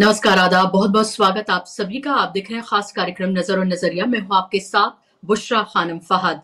नमस्कार, आदाब, बहुत-बहुत स्वागत आप सभी का। आप देख रहे हैं खास कार्यक्रम नज़र और नज़रिया। मैं हूँ आपके साथ बुशरा खानम फहद।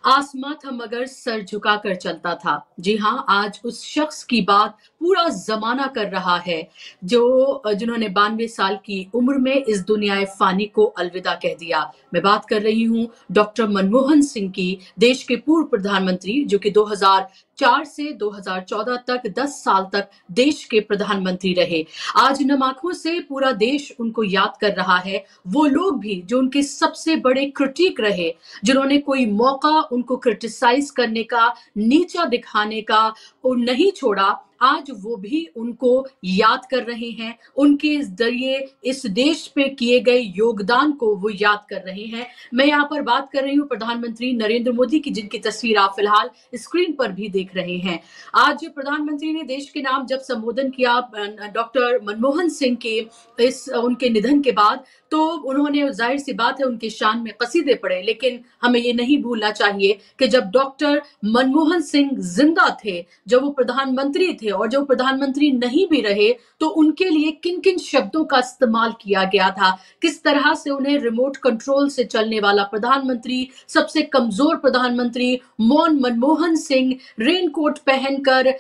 आसमां था मगर सर झुकाकर चलता था। जी हाँ, आज उस शख्स की बात पूरा ज़माना कर रहा है, जिन्होंने 92 साल की उम्र में इस दुनियाए फ़ानी को अलविदा कह दिया। मैं बात कर रही हूँ डॉक्टर मनमोहन सिंह की, देश के पूर्व प्रधानमंत्री, जो कि 2004 से 2014 तक 10 साल तक देश के प्रधानमंत्री रहे। आज नम आंखों से पूरा देश उनको याद कर रहा है। वो लोग भी जो उनके सबसे बड़े क्रिटिक रहे, जिन्होंने कोई मौका उनको क्रिटिसाइज करने का, नीचा दिखाने का और नहीं छोड़ा, आज वो भी उनको याद कर रहे हैं। उनके जरिए इस देश पे किए गए योगदान को वो याद कर रहे हैं। मैं यहाँ पर बात कर रही हूँ प्रधानमंत्री नरेंद्र मोदी की, जिनकी तस्वीर आप फिलहाल स्क्रीन पर भी देख रहे हैं। आज प्रधानमंत्री ने देश के नाम जब संबोधन किया डॉक्टर मनमोहन सिंह के इस उनके निधन के बाद, तो उन्होंने, जाहिर सी बात है, उनके शान में कसीदे पढ़े। लेकिन हमें ये नहीं भूलना चाहिए कि जब डॉक्टर मनमोहन सिंह जिंदा थे, जब वो प्रधानमंत्री थे और जब प्रधानमंत्री नहीं भी रहे, तो उनके लिए किन किन शब्दों का इस्तेमाल किया गया था, किस तरह से उन्हें रिमोट कंट्रोल से चलने वाला प्रधानमंत्री, सबसे कमजोर प्रधानमंत्री मौन मनमोहन सिंह, रेनकोट पहनकर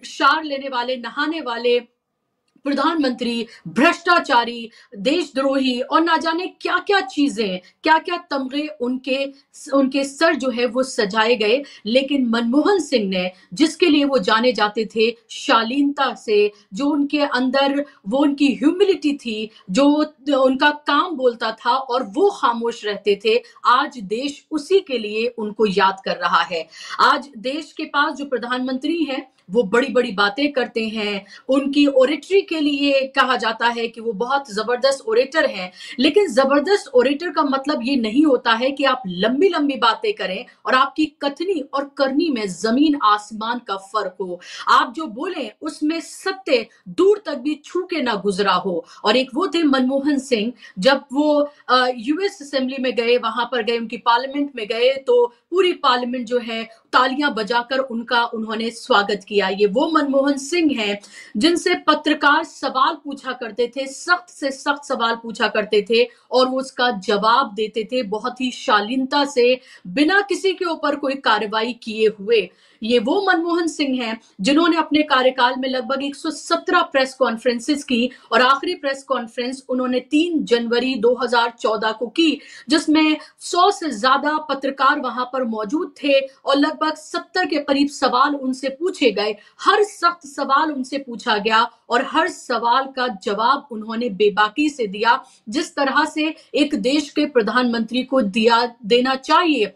शार लेने वाले, नहाने वाले प्रधानमंत्री, भ्रष्टाचारी, देशद्रोही और ना जाने क्या-क्या चीजें, क्या-क्या तमगे उनके उनके सर जो है वो सजाए गए। लेकिन मनमोहन सिंह ने, जिसके लिए वो जाने जाते थे शालीनता से, जो उनके अंदर वो उनकी ह्यूमिलिटी थी, जो उनका काम बोलता था और वो खामोश रहते थे, आज देश उसी के लिए उनको याद कर रहा है। आज देश के पास जो प्रधानमंत्री हैं, वो बड़ी-बड़ी बातें करते हैं। उनकी ओरेटरी के लिए कहा जाता है कि वो बहुत ज़बरदस्त ओरेटर हैं। लेकिन ज़बरदस्त ओरेटर का मतलब ये नहीं होता है कि आप लंबी-लंबी बातें करें और आपकी कथनी और करनी में ज़मीन-आसमान का फ़र्क हो। आप जो बोलें उसमें सत्य दूर तक भी छू के ना गुज़रा हो। और एक वो थे मनमोहन सिंह, जब वो यूएस असेंबली में गए, वहाँ पर गए, उनकी पार्लियामेंट में गए, तो पूरी पार्लियामेंट जो है तालियां बजाकर उन्होंने स्वागत किया। ये वो मनमोहन सिंह हैं जिनसे पत्रकार सवाल पूछा करते थे, सख्त से सख्त सवाल पूछा करते थे और वो उसका जवाब देते थे बहुत ही शालीनता से, बिना किसी के ऊपर कोई कार्रवाई किए हुए। ये वो मनमोहन सिंह हैं जिन्होंने अपने कार्यकाल में लगभग 117 प्रेस कॉन्फ्रेंसेस की और आखिरी प्रेस कॉन्फ्रेंस उन्होंने 3 जनवरी 2014 को की, जिसमें 100 से ज्यादा पत्रकार वहां पर मौजूद थे और लगभग 70 के करीब सवाल उनसे पूछे गए। हर सख्त सवाल उनसे पूछा गया और हर सवाल का जवाब उन्होंने बेबाकी से दिया, जिस तरह से एक देश के प्रधानमंत्री को देना चाहिए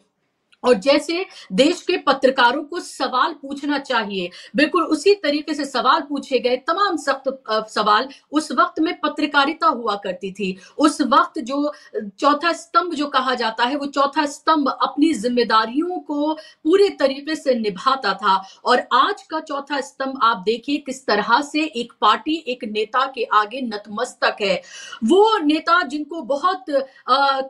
और जैसे देश के पत्रकारों को सवाल पूछना चाहिए, बिल्कुल उसी तरीके से सवाल पूछे गए। तमाम सख्त सवाल। उस वक्त में पत्रकारिता हुआ करती थी। उस वक्त जो चौथा स्तंभ जो कहा जाता है, वो चौथा स्तंभ अपनी जिम्मेदारियों को पूरे तरीके से निभाता था। और आज का चौथा स्तंभ आप देखिए किस तरह से एक पार्टी, एक नेता के आगे नतमस्तक है। वो नेता जिनको बहुत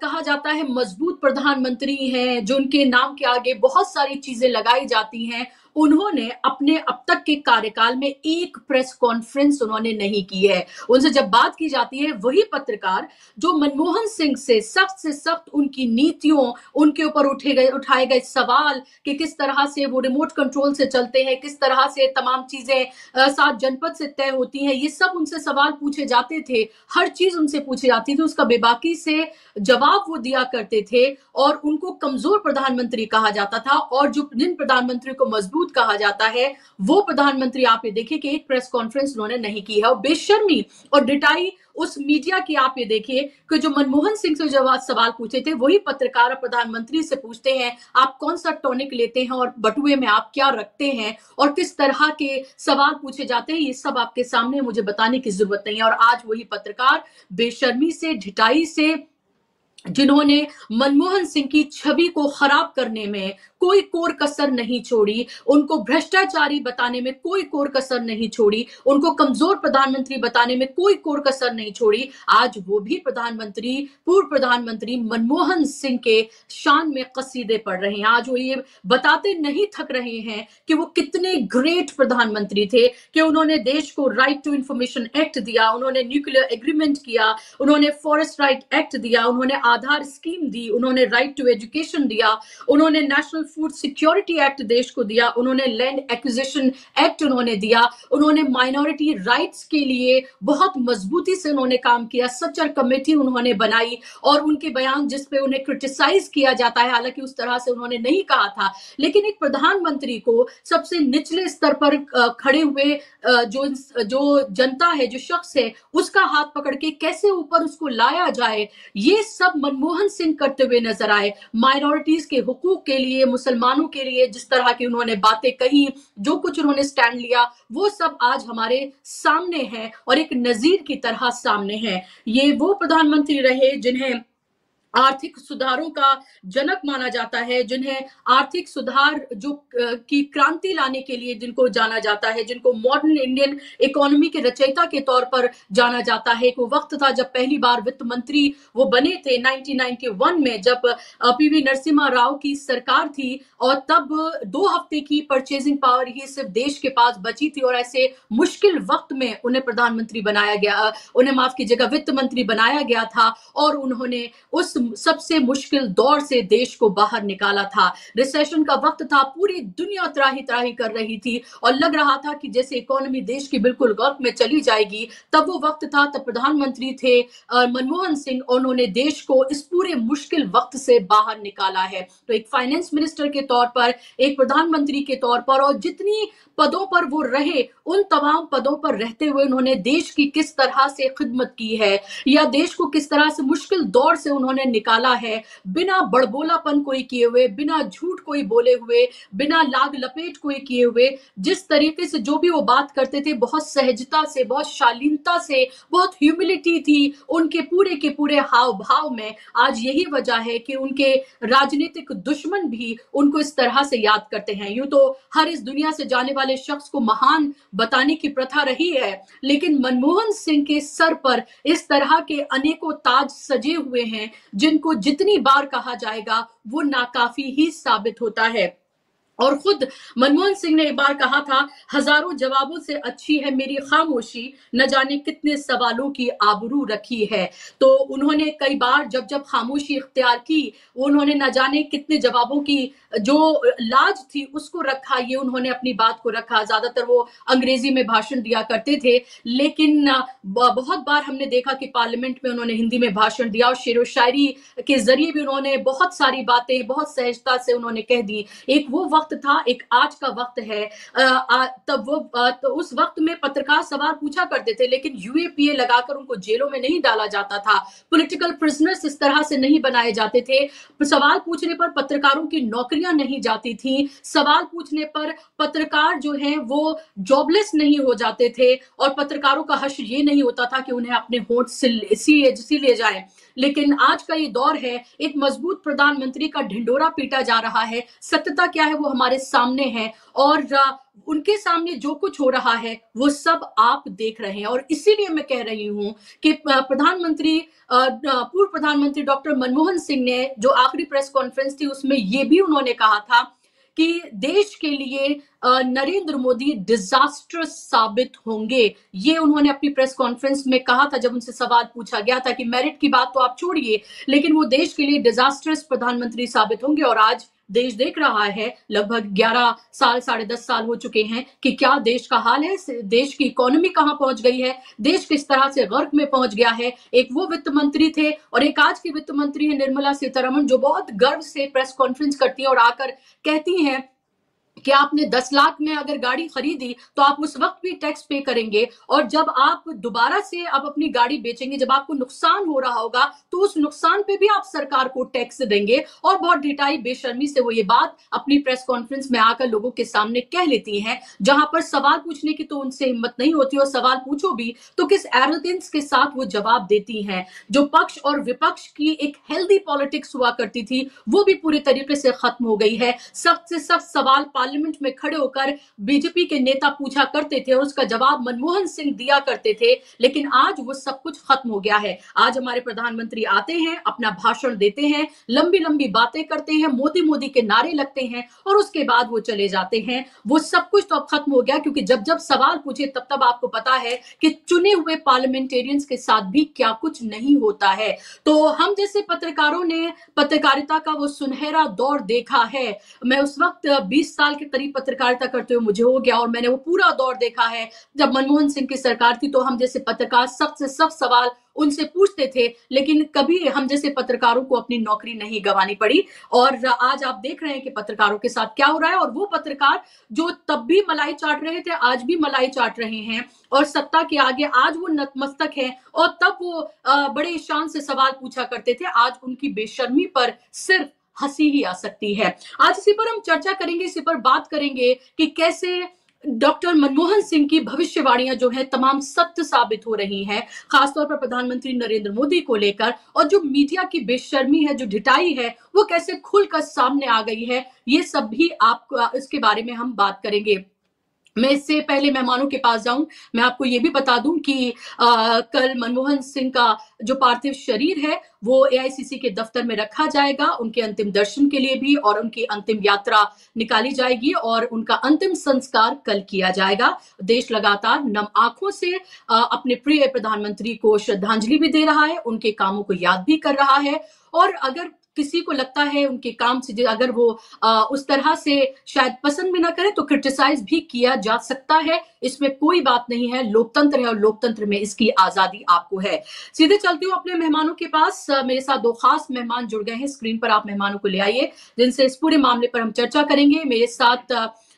कहा जाता है मजबूत प्रधानमंत्री हैं, जो उनके नाम के आगे बहुत सारी चीजें लगाई जाती हैं, उन्होंने अपने अब तक के कार्यकाल में एक प्रेस कॉन्फ्रेंस उन्होंने नहीं की है। उनसे जब बात की जाती है, वही पत्रकार जो मनमोहन सिंह से सख्त उनकी नीतियों, उनके ऊपर उठाए गए सवाल कि किस तरह से वो रिमोट कंट्रोल से चलते हैं, किस तरह से तमाम चीजें 7 जनपद से तय होती हैं, ये सब उनसे सवाल पूछे जाते थे। हर चीज उनसे पूछी जाती थी, उसका बेबाकी से जवाब वो दिया करते थे और उनको कमजोर प्रधानमंत्री कहा जाता था। और जिन प्रधानमंत्री को मजबूत कहा जाता है, वो प्रधानमंत्री आप ये देखिए कि एक प्रेस कॉन्फ्रेंस उन्होंने नहीं की है। और बेशर्मी और डिटाई उस मीडिया की आप ये देखिए कि जो मनमोहन सिंह से जवाब सवाल पूछे थे, वही पत्रकार प्रधानमंत्री से पूछते हैं आप कौन सा टॉनिक लेते हैं और बटुए में आप क्या रखते हैं और किस तरह के सवाल पूछे जाते हैं। ये सब आपके सामने, मुझे बताने की जरूरत नहीं है। और आज वही पत्रकार बेशर्मी से, ढिठाई से, जिन्होंने मनमोहन सिंह की छवि को खराब करने में कोई कोर कसर नहीं छोड़ी, उनको भ्रष्टाचारी बताने में कोई कोर कसर नहीं छोड़ी, उनको कमजोर प्रधानमंत्री बताने में कोई कोर कसर नहीं छोड़ी। आज वो भी पूर्व प्रधानमंत्री मनमोहन सिंह के शान में कसीदे पढ़ रहे हैं। आज वो ये बताते नहीं थक रहे हैं कि वो कितने ग्रेट प्रधानमंत्री थे, कि उन्होंने देश को राइट टू इंफॉर्मेशन एक्ट दिया, उन्होंने न्यूक्लियर एग्रीमेंट किया, उन्होंने फॉरेस्ट राइट एक्ट दिया, उन्होंने आधार स्कीम दी, उन्होंने राइट टू एजुकेशन दिया, उन्होंने नेशनल फूड सिक्योरिटी एक्ट देश को दिया, उन्होंने लैंड एक्विजिशन एक्ट उन्होंने दिया, उन्होंने माइनॉरिटी राइट्स के लिए बहुत मजबूती से उन्होंने काम किया, सच्चर कमेटी उन्होंने बनाई, और उनके बयान जिस पे उन्हें क्रिटिसाइज किया जाता है, हालांकि उस तरह से उन्होंने नहीं कहा था, लेकिन एक प्रधानमंत्री को सबसे निचले स्तर पर खड़े हुए जो जनता है, जो शख्स है, उसका हाथ पकड़ के कैसे ऊपर उसको लाया जाए, ये सब मनमोहन सिंह करते हुए नजर आए। माइनॉरिटीज के हुकूक के लिए, मुसलमानों के लिए जिस तरह की उन्होंने बातें कही, जो कुछ उन्होंने स्टैंड लिया, वो सब आज हमारे सामने है और एक नजीर की तरह सामने है। ये वो प्रधानमंत्री रहे जिन्हें आर्थिक सुधारों का जनक माना जाता है, जिन्हें आर्थिक सुधार जो की क्रांति लाने के लिए जिनको जाना जाता है, जिनको मॉडर्न इंडियन इकोनॉमी के रचयिता के तौर पर जाना जाता है। एक वक्त था जब पहली बार वित्त मंत्री वो बने थे 1991 में, जब पीवी नरसिम्हा राव की सरकार थी, और तब 2 हफ्ते की परचेजिंग पावर ही सिर्फ देश के पास बची थी, और ऐसे मुश्किल वक्त में उन्हें प्रधानमंत्री बनाया गया, उन्हें माफ कीजिएगा वित्त मंत्री बनाया गया था, और उन्होंने उस सबसे मुश्किल दौर से देश को बाहर निकाला था। रिसेशन का वक्त था, पूरी दुनिया त्राही त्राही कर रही थी और लग रहा था कि जैसे इकोनॉमी देश की बिल्कुल गर्क में चली जाएगी। तब वो वक्त था, तब प्रधानमंत्री थे मनमोहन सिंह, और उन्होंने देश को इस पूरे मुश्किल वक्त से बाहर निकाला है। तो एक फाइनेंस मिनिस्टर के तौर पर, एक प्रधानमंत्री के तौर पर, और जितनी पदों पर वो रहे, उन तमाम पदों पर रहते हुए उन्होंने देश की किस तरह से खिदमत की है, या देश को किस तरह से मुश्किल दौर से उन्होंने निकाला है, बिना बड़बोलापन कोई किए हुए, बिना झूठ कोई बोले हुए, बिना लाग लपेट कोई किए हुए, जिस तरीके से जो भी वो बात करते थे, बहुत सहजता से, बहुत शालीनता से, बहुत ह्यूमिलिटी थी उनके पूरे के पूरे हाव भाव में। आज यही वजह है कि उनके राजनीतिक दुश्मन भी उनको इस तरह से याद करते हैं। यूं तो हर इस दुनिया से जाने वाले शख्स को महान बताने की प्रथा रही है, लेकिन मनमोहन सिंह के सर पर इस तरह के अनेकों ताज सजे हुए हैं, जिनको जितनी बार कहा जाएगा वो नाकाफी ही साबित होता है। और खुद मनमोहन सिंह ने एक बार कहा था, हजारों जवाबों से अच्छी है मेरी खामोशी, न जाने कितने सवालों की आबरू रखी है। तो उन्होंने कई बार जब जब खामोशी इख्तियार की, उन्होंने न जाने कितने जवाबों की जो लाज थी उसको रखा, ये उन्होंने अपनी बात को रखा। ज्यादातर वो अंग्रेजी में भाषण दिया करते थे, लेकिन बहुत बार हमने देखा कि पार्लियामेंट में उन्होंने हिंदी में भाषण दिया, और शेरो शायरी के जरिए भी उन्होंने बहुत सारी बातें बहुत सहजता से उन्होंने कह दी। एक वो वक्त था, एक आज का वक्त है। तब वो तो उस वक्त में पत्रकार सवाल पूछा करते थे, लेकिन यूएपीए लगाकर उनको जेलों में नहीं डाला जाता था, पॉलिटिकल प्रिजनर्स इस तरह से नहीं बनाए जाते थे, सवाल पूछने पर पत्रकारों की नौकरियां नहीं जाती थी, सवाल पूछने पर पत्रकार जो हैं वो जॉबलेस नहीं हो जाते थे, और पत्रकारों का हश्र ये नहीं होता था कि उन्हें अपने होंठ सी ले जाए। लेकिन आज का ये दौर है, एक मजबूत प्रधानमंत्री का ढिंडोरा पीटा जा रहा है। सत्यता क्या है वो हमारे सामने है, और उनके सामने जो कुछ हो रहा है वो सब आप देख रहे हैं। और इसीलिए मैं कह रही हूं कि पूर्व प्रधानमंत्री डॉक्टर मनमोहन सिंह ने जो आखिरी प्रेस कॉन्फ्रेंस थी उसमें ये भी उन्होंने कहा था कि देश के लिए नरेंद्र मोदी डिजास्टर्स साबित होंगे। ये उन्होंने अपनी प्रेस कॉन्फ्रेंस में कहा था, जब उनसे सवाल पूछा गया था कि मेरिट की बात तो आप छोड़िए, लेकिन वो देश के लिए डिजास्टर्स प्रधानमंत्री साबित होंगे। और आज देश देख रहा है, लगभग 11 साल 10.5 साल हो चुके हैं कि क्या देश का हाल है, देश की इकोनॉमी कहां पहुंच गई है, देश किस तरह से गर्क में पहुंच गया है। एक वो वित्त मंत्री थे और एक आज की वित्त मंत्री है निर्मला सीतारमण, जो बहुत गर्व से प्रेस कॉन्फ्रेंस करती है और आकर कहती हैं कि आपने 10 लाख में अगर गाड़ी खरीदी तो आप उस वक्त भी टैक्स पे करेंगे, और जब आप दोबारा से अब अपनी गाड़ी बेचेंगे, जब आपको नुकसान हो रहा होगा, तो उस नुकसान पे भी आप सरकार को टैक्स देंगे। और बहुत ढिठाई बेशर्मी से वो ये बात अपनी प्रेस कॉन्फ्रेंस में आकर लोगों के सामने कह लेती हैं, जहां पर सवाल पूछने की तो उनसे हिम्मत नहीं होती, और सवाल पूछो भी तो किस एरोगेंस के साथ वो जवाब देती हैं। जो पक्ष और विपक्ष की एक हेल्दी पॉलिटिक्स हुआ करती थी, वो भी पूरी तरीके से खत्म हो गई है। सख्त से सख्त सवाल पार्लियामेंट में खड़े होकर बीजेपी के नेता पूछा करते थे और उसका जवाब मनमोहन सिंह दिया करते थे, लेकिन आज वो सब कुछ खत्म हो गया है। आज हमारे प्रधानमंत्री आते हैं, अपना भाषण देते हैं, लंबी लंबी बातें करते हैं, मोदी मोदी के नारे लगते हैं, और उसके बाद वो चले जाते हैं। वो सब कुछ तो अब खत्म हो गया, क्योंकि जब जब सवाल पूछे तब तब आपको पता है कि चुने हुए पार्लियामेंटेरियंस के साथ भी क्या कुछ नहीं होता है। तो हम जैसे पत्रकारों ने पत्रकारिता का वो सुनहरा दौर देखा है। मैं उस वक्त 20 साल के करीब पत्रकारिता करते हुए मुझे हो गया, और मैंने वो पूरा दौर देखा है जब मनमोहन सिंह की सरकार थी। तो हम जैसे पत्रकार सख्त से सख्त सवाल उनसे पूछते थे, लेकिन कभी हम जैसे पत्रकारों को अपनी नौकरी नहीं गंवानी पड़ी। और आज आप देख रहे हैं कि पत्रकारों के साथ क्या हो रहा है, और वो पत्रकार जो तब भी मलाई चाट रहे थे, आज भी मलाई चाट रहे हैं, और सत्ता के आगे आज वो नतमस्तक है, और तब वो बड़े शान से सवाल पूछा करते थे। आज उनकी बेशर्मी पर सिर्फ हंसी ही आ सकती है। आज इसी पर हम चर्चा करेंगे, इसी पर बात करेंगे कि कैसे डॉक्टर मनमोहन सिंह की भविष्यवाणियां जो है तमाम सत्य साबित हो रही हैं, खासतौर पर प्रधानमंत्री नरेंद्र मोदी को लेकर, और जो मीडिया की बेशर्मी है, जो ढिठाई है, वो कैसे खुलकर सामने आ गई है। ये सब भी आपको इसके बारे में हम बात करेंगे। मैं इससे पहले मेहमानों के पास जाऊं, मैं आपको ये भी बता दूं कि कल मनमोहन सिंह का जो पार्थिव शरीर है वो एआईसीसी के दफ्तर में रखा जाएगा, उनके अंतिम दर्शन के लिए भी, और उनकी अंतिम यात्रा निकाली जाएगी, और उनका अंतिम संस्कार कल किया जाएगा। देश लगातार नम आंखों से अपने प्रिय प्रधानमंत्री को श्रद्धांजलि भी दे रहा है, उनके कामों को याद भी कर रहा है। और अगर किसी को लगता है उनके काम से अगर वो उस तरह से शायद पसंद भी ना करे, तो क्रिटिसाइज भी किया जा सकता है, इसमें कोई बात नहीं है। लोकतंत्र है, और लोकतंत्र में इसकी आजादी आपको है। सीधे चलती हूँ अपने मेहमानों के पास। मेरे साथ दो खास मेहमान जुड़ गए हैं, स्क्रीन पर आप मेहमानों को ले आइए, जिनसे इस पूरे मामले पर हम चर्चा करेंगे। मेरे साथ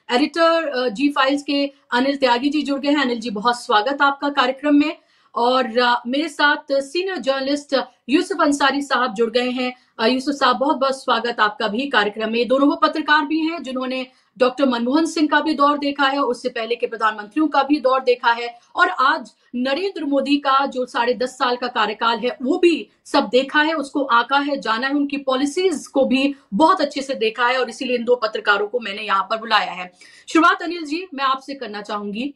एडिटर जी फाइल्स के अनिल त्यागी जी जुड़ गए हैं। अनिल जी, बहुत स्वागत आपका कार्यक्रम में। और मेरे साथ सीनियर जर्नलिस्ट यूसुफ अंसारी साहब जुड़ गए हैं। यूसुफ साहब, बहुत बहुत स्वागत आपका भी कार्यक्रम में। दोनों वो पत्रकार भी हैं जिन्होंने डॉक्टर मनमोहन सिंह का भी दौर देखा है, उससे पहले के प्रधानमंत्रियों का भी दौर देखा है, और आज नरेंद्र मोदी का जो 10.5 साल का कार्यकाल है वो भी सब देखा है, उसको आंका है, जाना है, उनकी पॉलिसीज को भी बहुत अच्छे से देखा है, और इसीलिए इन दो पत्रकारों को मैंने यहाँ पर बुलाया है। शुरुआत अनिल जी मैं आपसे करना चाहूंगी,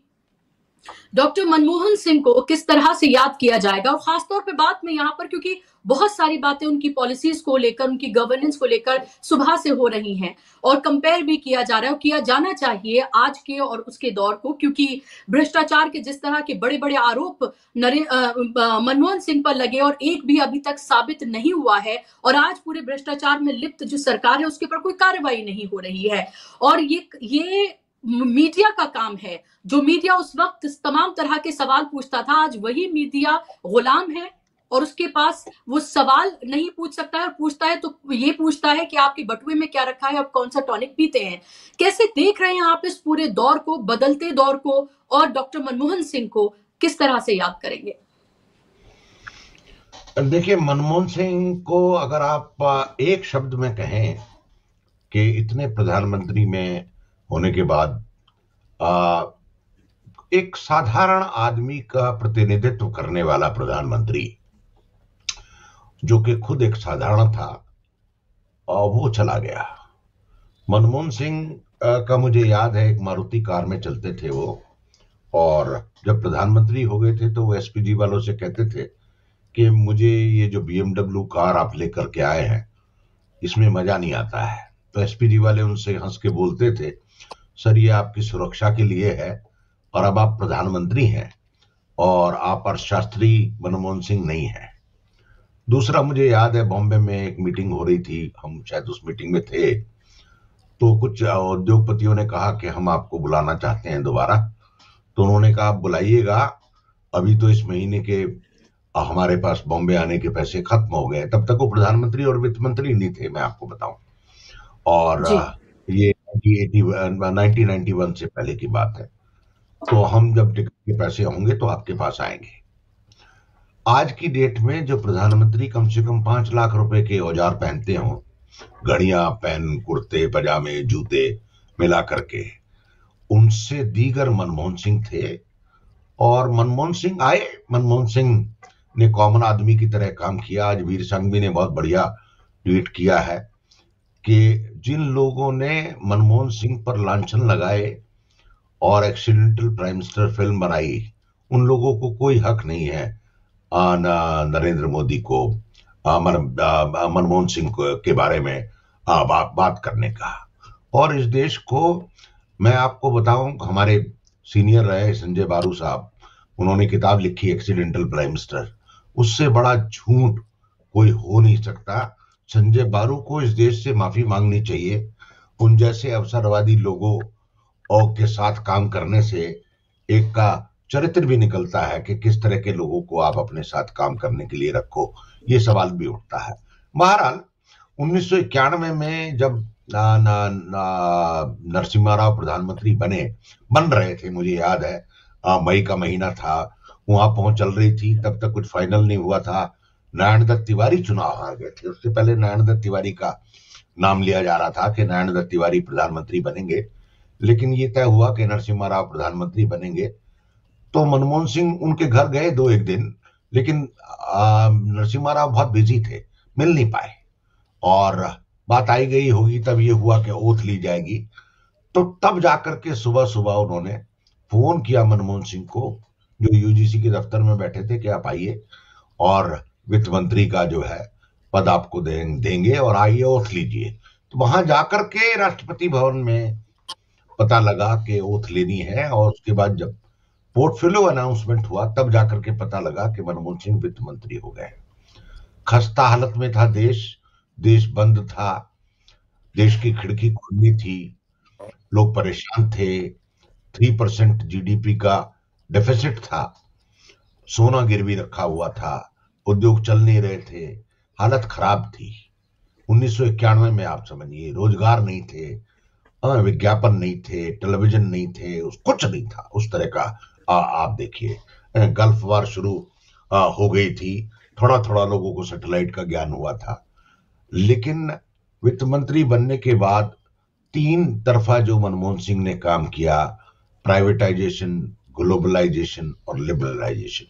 डॉक्टर मनमोहन सिंह को किस तरह से याद किया जाएगा, और खासतौर पे बात में यहाँ पर, क्योंकि बहुत सारी बातें उनकी पॉलिसीज को लेकर, उनकी गवर्नेंस को लेकर सुबह से हो रही हैं, और कंपेयर भी किया जा रहा है, और किया जाना चाहिए आज के और उसके दौर को, क्योंकि भ्रष्टाचार के जिस तरह के बड़े बड़े आरोप मनमोहन सिंह पर लगे, और एक भी अभी तक साबित नहीं हुआ है, और आज पूरे भ्रष्टाचार में लिप्त जो सरकार है उसके ऊपर कोई कार्रवाई नहीं हो रही है। और ये मीडिया का काम है। जो मीडिया उस वक्त तमाम तरह के सवाल पूछता था, आज वही मीडिया गुलाम है, और उसके पास वो सवाल नहीं पूछ सकता है, और पूछता है तो ये पूछता है कि आपके बटुए में क्या रखा है, आप कौन सा टॉनिक पीते हैं। कैसे देख रहे हैं आप इस पूरे दौर को, बदलते दौर को, और डॉक्टर मनमोहन सिंह को किस तरह से याद करेंगे? देखिए, मनमोहन सिंह को अगर आप एक शब्द में कहें कि इतने प्रधानमंत्री में होने के बाद एक साधारण आदमी का प्रतिनिधित्व करने वाला प्रधानमंत्री, जो कि खुद एक साधारण था, वो चला गया। मनमोहन सिंह का मुझे याद है, एक मारुति कार में चलते थे वो, और जब प्रधानमंत्री हो गए थे तो वो एसपीजी वालों से कहते थे कि मुझे ये जो BMW कार आप लेकर के आए हैं इसमें मजा नहीं आता है। तो एसपीजी वाले उनसे हंस के बोलते थे, सर ये आपकी सुरक्षा के लिए है, और अब आप प्रधानमंत्री हैं, और आप अर्थशास्त्री मनमोहन सिंह नहीं है। दूसरा मुझे याद है, बॉम्बे में एक मीटिंग हो रही थी, हम शायद उस मीटिंग में थे, तो कुछ उद्योगपतियों ने कहा कि हम आपको बुलाना चाहते हैं दोबारा। तो उन्होंने कहा आप बुलाइएगा, अभी तो इस महीने के हमारे पास बॉम्बे आने के पैसे खत्म हो गए। तब तक वो प्रधानमंत्री और वित्त मंत्री नहीं थे, मैं आपको बताऊं। और ये 1991 से पहले की बात है। तो हम जब टिकट के पैसे होंगे तो आपके पास आएंगे। आज की डेट में जो प्रधानमंत्री कम से कम 5 लाख रुपए के औजार पहनते हों, घड़ियां, पेन, कुर्ते, पजामे, जूते मिला करके, उनसे दीगर मनमोहन सिंह थे। और मनमोहन सिंह आए, मनमोहन सिंह ने कॉमन आदमी की तरह काम किया। आज वीर संघवी ने बहुत बढ़िया ट्वीट किया है कि जिन लोगों ने मनमोहन सिंह पर लांछन लगाए और एक्सीडेंटल प्राइम मिनिस्टर फिल्म बनाई, उन लोगों को कोई हक नहीं है नरेंद्र मोदी को, मनमोहन सिंह के बारे में बात करने का। और इस देश को, मैं आपको बताऊं, हमारे सीनियर रहे संजय बारू साहब, उन्होंने किताब लिखी एक्सीडेंटल प्राइम मिनिस्टर। उससे बड़ा झूठ कोई हो नहीं सकता। संजय बारू को इस देश से माफी मांगनी चाहिए। उन जैसे अवसरवादी लोगों और के साथ काम करने से एक का चरित्र भी निकलता है कि किस तरह के लोगों को आप अपने साथ काम करने के लिए रखो, ये सवाल भी उठता है। बहरहाल 1991 में जब नरसिम्हा राव प्रधानमंत्री बन रहे थे, मुझे याद है, मई का महीना था, वहां पहुंच चल रही थी, तब तक कुछ फाइनल नहीं हुआ था। नारायण दत्त तिवारी चुनाव हार गए थे। उससे पहले नारायण दत्त तिवारी का नाम लिया जा रहा था कि नारायण दत्त तिवारी प्रधानमंत्री बनेंगे, लेकिन ये तय हुआ कि नरसिम्हा राव प्रधानमंत्री बनेंगे। तो मनमोहन सिंह उनके घर गए 2-1 दिन, लेकिन नरसिम्हा राव बहुत बिजी थे, मिल नहीं पाए। और बात आई गई होगी, तब ये हुआ कि ओथ ली जाएगी। तो तब जाकर के सुबह सुबह उन्होंने फोन किया मनमोहन सिंह को, जो यूजीसी के दफ्तर में बैठे थे, कि आप आइए और वित्त मंत्री का जो है पद आपको देंगे और आइए ओथ लीजिए। तो वहां जाकर के राष्ट्रपति भवन में पता लगा कि ओथ लेनी है, और उसके बाद जब पोर्टफोलियो अनाउंसमेंट हुआ, तब जाकर के पता लगा कि मनमोहन सिंह वित्त मंत्री हो गए। खस्ता हालत में था देश बंद था, देश की खिड़की खुली थी, लोग परेशान थे, 3% जीडीपी का डेफिसिट था, सोना गिरवी रखा हुआ था, उद्योग चल नहीं रहे थे, हालत खराब थी। 1991 में आप समझिए, रोजगार नहीं थे, विज्ञापन नहीं थे, टेलीविजन नहीं थे, कुछ नहीं था उस तरह का। आप देखिए, गल्फ वार शुरू हो गई थी, थोड़ा थोड़ा लोगों को सैटेलाइट का ज्ञान हुआ था। लेकिन वित्त मंत्री बनने के बाद 3 तरफा जो मनमोहन सिंह ने काम किया, प्राइवेटाइजेशन, ग्लोबलाइजेशन और लिबरलाइजेशन,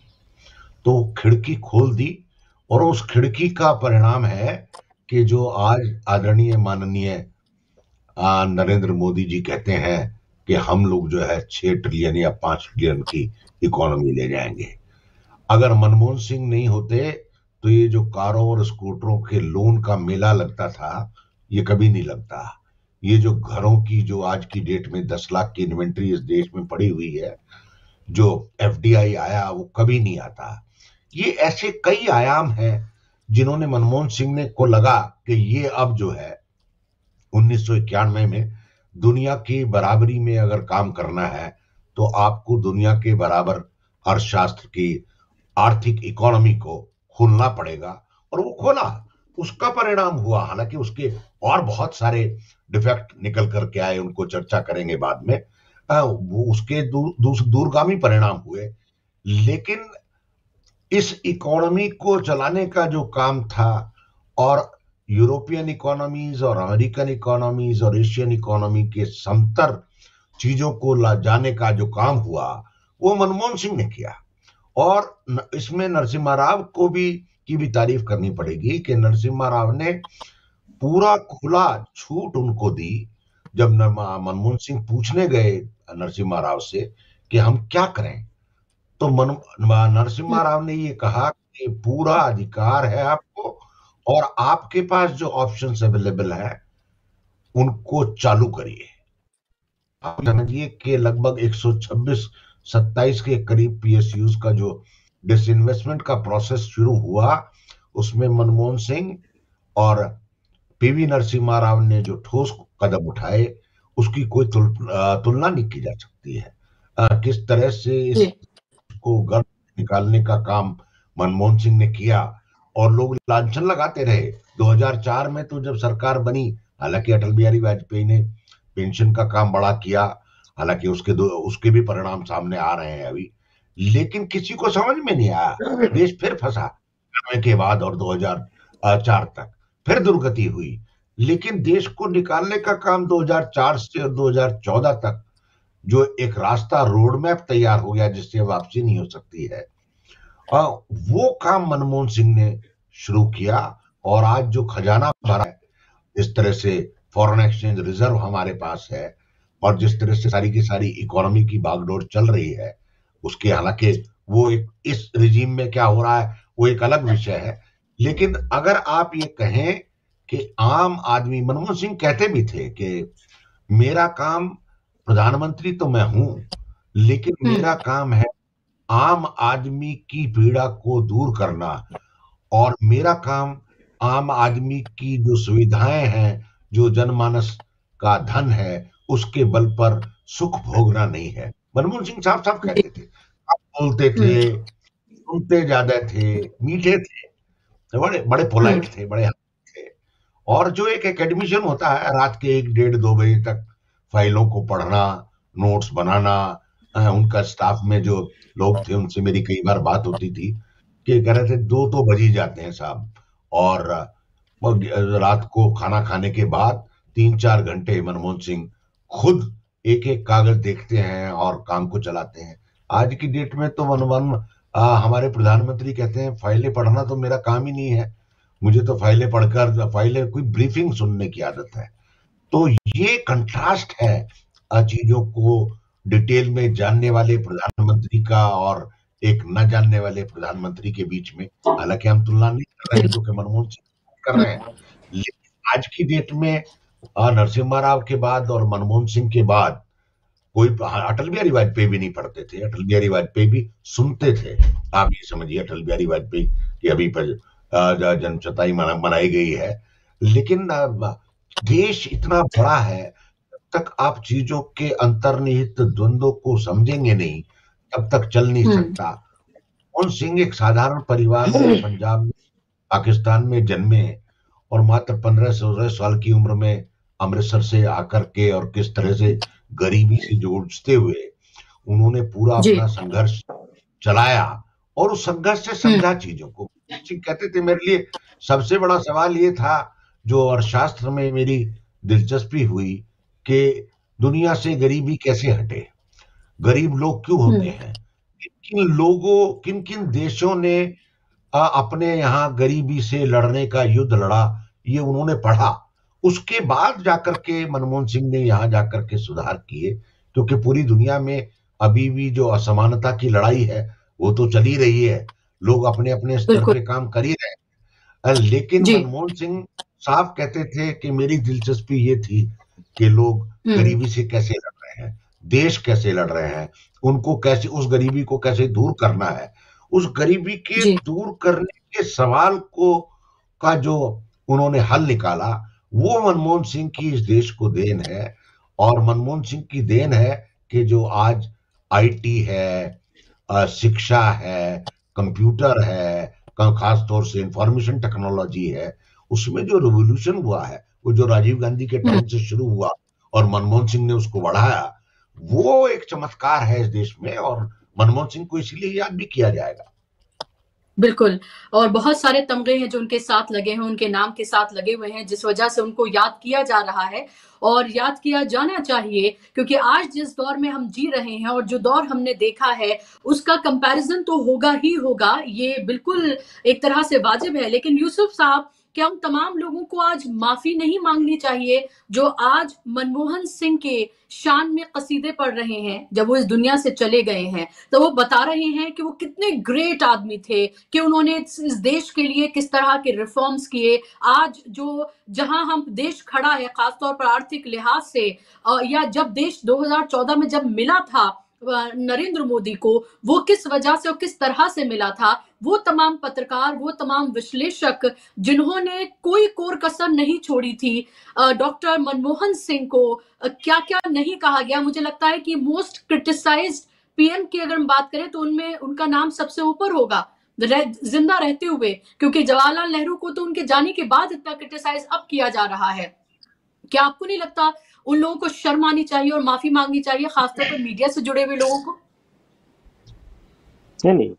तो खिड़की खोल दी। और उस खिड़की का परिणाम है कि जो आज आदरणीय माननीय नरेंद्र मोदी जी कहते हैं कि हम लोग जो है 6 ट्रिलियन या 5 ट्रिलियन की इकोनॉमी ले जाएंगे। अगर मनमोहन सिंह नहीं होते तो ये जो कारों और स्कूटरों के लोन का मेला लगता था, ये कभी नहीं लगता। ये जो घरों की, जो आज की डेट में 10 लाख की इन्वेंट्री इस देश में पड़ी हुई है, जो एफडीआई आया, वो कभी नहीं आता। ये ऐसे कई आयाम हैं जिन्होंने मनमोहन सिंह ने को लगा कि ये अब जो है 1991 में दुनिया की बराबरी में अगर काम करना है तो आपको दुनिया के बराबर अर्थशास्त्र की, आर्थिक इकोनॉमी को खोलना पड़ेगा। और वो खोला, उसका परिणाम हुआ। हालांकि उसके और बहुत सारे डिफेक्ट निकल करके आए, उनको चर्चा करेंगे बाद में। वो उसके दूरगामी परिणाम हुए। लेकिन इस इकोनॉमी को चलाने का जो काम था, और यूरोपियन इकोनॉमीज और अमेरिकन इकोनॉमीज और एशियन इकोनॉमी के समतर चीजों को ला जाने का जो काम हुआ, वो मनमोहन सिंह ने किया। और इसमें नरसिम्हा राव की भी तारीफ करनी पड़ेगी कि नरसिम्हा राव ने पूरा खुला छूट उनको दी। जब मनमोहन सिंह पूछने गए नरसिम्हा राव से कि हम क्या करें, तो नरसिम्हा राव ने ये कहा कि पूरा अधिकार है आपको, और आपके पास जो ऑप्शंस अवेलेबल है उनको चालू करिए। आप समझिए कि लगभग 126-27 के करीब पीएसयूज का जो डिसइन्वेस्टमेंट का प्रोसेस शुरू हुआ, उसमें मनमोहन सिंह और पीवी नरसिम्हा राव ने जो ठोस कदम उठाए, उसकी कोई तुलना नहीं की जा सकती है। किस तरह से इसको गर्भ निकालने का काम मनमोहन सिंह ने किया, और लोग लांछन लगाते रहे। 2004 में तो जब सरकार बनी, हालांकि अटल बिहारी वाजपेयी ने पेंशन का काम बड़ा किया, हालांकि उसके भी परिणाम सामने आ रहे हैं अभी, लेकिन किसी को समझ में नहीं आया। देश फिर फंसा 90 के बाद और 2004 तक फिर दुर्गति हुई। लेकिन देश को निकालने का काम 2004 से 2014 तक जो एक रास्ता रोड मैप तैयार हो गया जिससे वापसी नहीं हो सकती है, वो काम मनमोहन सिंह ने शुरू किया। और आज जो खजाना भरा है, इस तरह से फॉरेन एक्सचेंज रिजर्व हमारे पास है, और जिस तरह से सारी की सारी इकोनॉमी की बागडोर चल रही है, उसके हालांकि वो एक इस रिजीम में क्या हो रहा है वो एक अलग विषय है। लेकिन अगर आप ये कहें कि आम आदमी, मनमोहन सिंह कहते भी थे कि मेरा काम, प्रधानमंत्री तो मैं हूं, लेकिन मेरा काम है आम आदमी की पीड़ा को दूर करना, और मेरा काम आम आदमी की जो सुविधाएं हैं, जो जनमानस का धन है, उसके बल पर सुख भोगना नहीं है। मनमोहन सिंह साफ साफ कहते थे, आप बोलते थे, सुनते ज्यादा थे, मीठे थे, बड़े बड़े पोलाइट थे, बड़े थे। और जो एक एकेडमिशियन होता है, रात के 1 डेढ़ 2 बजे तक फाइलों को पढ़ना, नोट्स बनाना, उनका स्टाफ में जो लोग थे उनसे मेरी कई बार बात होती थी कि कह रहे थे 2 तो बज ही जाते हैं साहब, और रात को खाना खाने के बाद 3 4 घंटे मनमोहन सिंह खुद एक एक कागज देखते हैं और काम को चलाते हैं। आज की डेट में तो हमारे प्रधानमंत्री कहते हैं फाइलें पढ़ना तो मेरा काम ही नहीं है, मुझे तो फाइलें कोई ब्रीफिंग सुनने की आदत है। तो ये कंट्रास्ट है चीजों को डिटेल में जानने वाले प्रधानमंत्री का और एक न जानने वाले प्रधानमंत्री के बीच में। हालांकि हम तुलना नहीं कर रहे हैं, जो कि मनमोहन सिंह कर रहे हैं, लेकिन आज की डेट में नरसिम्हा राव के बाद और मनमोहन सिंह के बाद कोई, अटल बिहारी वाजपेयी भी नहीं पढ़ते थे, अटल बिहारी वाजपेयी भी सुनते थे। आप ये समझिए अटल बिहारी वाजपेयी की अभी पर जन्म शताब्दी मनाई गई है, लेकिन देश इतना बड़ा है, जब तक आप चीजों के अंतर्निहित द्वंद्वों को समझेंगे नहीं, तब तक चल नहीं सकता। मनमोहन सिंह एक साधारण परिवार में पंजाब में, पाकिस्तान में जन्मे, और मात्र 15-16 साल की उम्र में अमृतसर से आकर के और किस तरह से गरीबी से जूझते हुए उन्होंने पूरा अपना संघर्ष चलाया, और उस संघर्ष से समझा चीजों को। कहते थे मेरे लिए सबसे बड़ा सवाल ये था, जो अर्थशास्त्र में मेरी दिलचस्पी हुई, कि दुनिया से गरीबी कैसे हटे, गरीब लोग क्यों होते हैं, किन किन देशों ने अपने यहाँ गरीबी से लड़ने का युद्ध लड़ा, ये उन्होंने पढ़ा। उसके बाद जाकर के मनमोहन सिंह ने यहाँ जाकर के सुधार किए, क्योंकि पूरी दुनिया में अभी भी जो असमानता की लड़ाई है वो तो चली रही है, लोग अपने अपने स्तर पे काम कर ही रहे हैं। लेकिन मनमोहन सिंह साफ कहते थे कि मेरी दिलचस्पी ये थी कि लोग गरीबी से कैसे लड़ रहे हैं, देश कैसे लड़ रहे हैं, उनको कैसे, उस गरीबी को कैसे दूर करना है, उस गरीबी के दूर करने के सवाल को का जो उन्होंने हल निकाला, वो मनमोहन सिंह की इस देश को देन है। और मनमोहन सिंह की देन है कि जो आज आईटी है, शिक्षा है, कंप्यूटर है, खास तौर से इंफॉर्मेशन टेक्नोलॉजी है, उसमें जो रिवॉल्यूशन हुआ है, वो जो राजीव गांधी के टाइम से शुरू हुआ और मनमोहन सिंह ने उसको बढ़ाया, वो एक चमत्कार है इस देश में, और मनमोहन सिंह को इसलिए याद भी किया जाएगा। बिल्कुल, और बहुत सारे तमगे हैं जो उनके साथ लगे हैं, उनके नाम के साथ लगे हुए हैं, जिस वजह से उनको याद किया जा रहा है और याद किया जाना चाहिए, क्योंकि आज जिस दौर में हम जी रहे हैं और जो दौर हमने देखा है, उसका कंपैरिजन तो होगा ही होगा, ये बिल्कुल एक तरह से वाजिब है। लेकिन यूसुफ साहब, क्या उन तमाम लोगों को आज माफी नहीं मांगनी चाहिए जो आज मनमोहन सिंह के शान में कसीदे पढ़ रहे हैं? जब वो इस दुनिया से चले गए हैं तो वो बता रहे हैं कि वो कितने ग्रेट आदमी थे, कि उन्होंने इस देश के लिए किस तरह के रिफॉर्म्स किए। आज जो जहां हम देश खड़ा है खासतौर पर आर्थिक लिहाज से, या जब देश 2014 में जब मिला था नरेंद्र मोदी को, वो किस वजह से और किस तरह से मिला था, वो तमाम पत्रकार, वो तमाम विश्लेषक जिन्होंने कोई कोर कसर नहीं छोड़ी थी, डॉक्टर मनमोहन सिंह को क्या क्या नहीं कहा गया। मुझे लगता है कि मोस्ट क्रिटिसाइज्ड पीएम की अगर हम बात करें तो उनमें उनका नाम सबसे ऊपर होगा जिंदा रहते हुए, क्योंकि जवाहरलाल नेहरू को तो उनके जाने के बाद इतना क्रिटिसाइज अब किया जा रहा है। क्या आपको नहीं लगता उन लोगों को शर्म आनी चाहिए और माफी मांगनी चाहिए, खासतौर पर मीडिया से जुड़े हुए लोगों को? नहीं नहीं,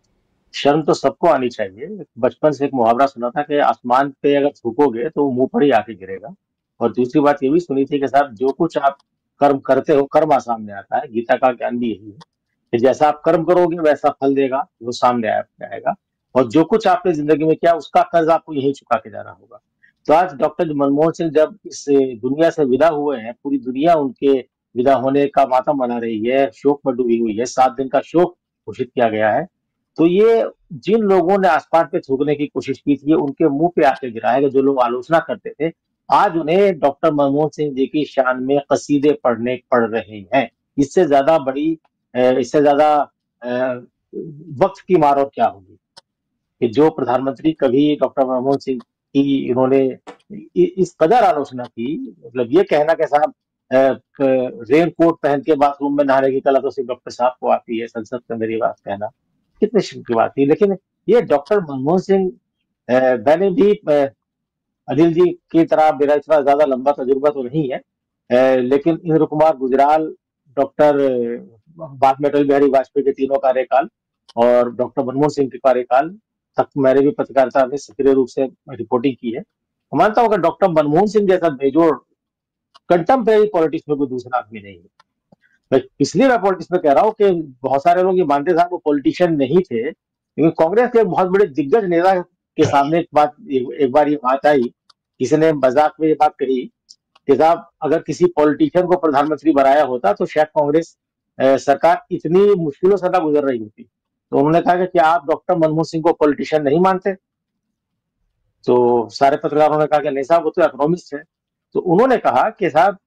शर्म तो सबको आनी चाहिए। बचपन से एक मुहावरा सुना था कि आसमान पे अगर थूकोगे तो वो मुंह पर ही आके गिरेगा। और दूसरी बात ये भी सुनी थी कि साहब जो कुछ आप कर्म करते हो कर्म सामने आता है। गीता का ज्ञान भी यही है कि जैसा आप कर्म करोगे वैसा फल देगा, वो सामने आएगा। और जो कुछ आपने जिंदगी में किया उसका कर्ज आपको यही चुका के जाना होगा। तो आज डॉक्टर मनमोहन सिंह जब इस दुनिया से विदा हुए हैं, पूरी दुनिया उनके विदा होने का मातम मना रही है, शोक में डूबी हुई है, 7 दिन का शोक घोषित किया गया है। तो ये जिन लोगों ने आसमान पे थूकने की कोशिश की थी, उनके मुंह पे आके गिरा है कि जो लोग आलोचना करते थे, आज उन्हें डॉक्टर मनमोहन सिंह जी की शान में कसीदे पढ़ने पड़ रहे हैं। इससे ज्यादा बड़ी इससे ज्यादा वक्त की मार और क्या होगी कि जो प्रधानमंत्री कभी डॉक्टर मनमोहन सिंह की इन्होंने इस कदर आलोचना की। मतलब ये कहना कि साहब रेन कोट पहन के बाथरूम में नहाने की कला तो सिर्फ डॉक्टर साहब को आती है, संसद के अंदर ये बात कहना कितने शर्म की बात थी। लेकिन ये डॉक्टर मनमोहन सिंह, मैंने भी अनिल जी की तरह मेरा इतना ज्यादा लंबा तजुर्बा तो नहीं है, लेकिन इंद्र कुमार गुजराल, डॉक्टर बाद में अटल बिहारी वाजपेयी के तीनों कार्यकाल और डॉक्टर मनमोहन सिंह के कार्यकाल तक मैंने भी पत्रकारिता में सक्रिय रूप से रिपोर्टिंग की है। मानता हूँ कि डॉक्टर मनमोहन सिंह जैसा बेजोड़ कंटेम्प्रेरी पॉलिटिक्स में कोई दूसरा आदमी नहीं है। इसलिए मैं पॉलिटिक्स में कह रहा हूँ कि बहुत सारे लोग ये मानते थे वो पॉलिटिशियन नहीं थे, लेकिन कांग्रेस के बहुत बड़े दिग्गज नेता के सामने एक बार ये बात आई, किसी ने मजाक में ये बात कही कि साहब अगर किसी पॉलिटिशियन को प्रधानमंत्री बनाया होता तो शायद कांग्रेस सरकार इतनी मुश्किलों से ना गुजर रही होती। तो उन्होंने कहा कि क्या आप डॉक्टर मनमोहन सिंह को पॉलिटिशियन नहीं मानते? तो सारे पत्रकारों ने कहा कि नहीं साहब वो तो इकोनॉमिस्ट है। तो उन्होंने कहा कि साहब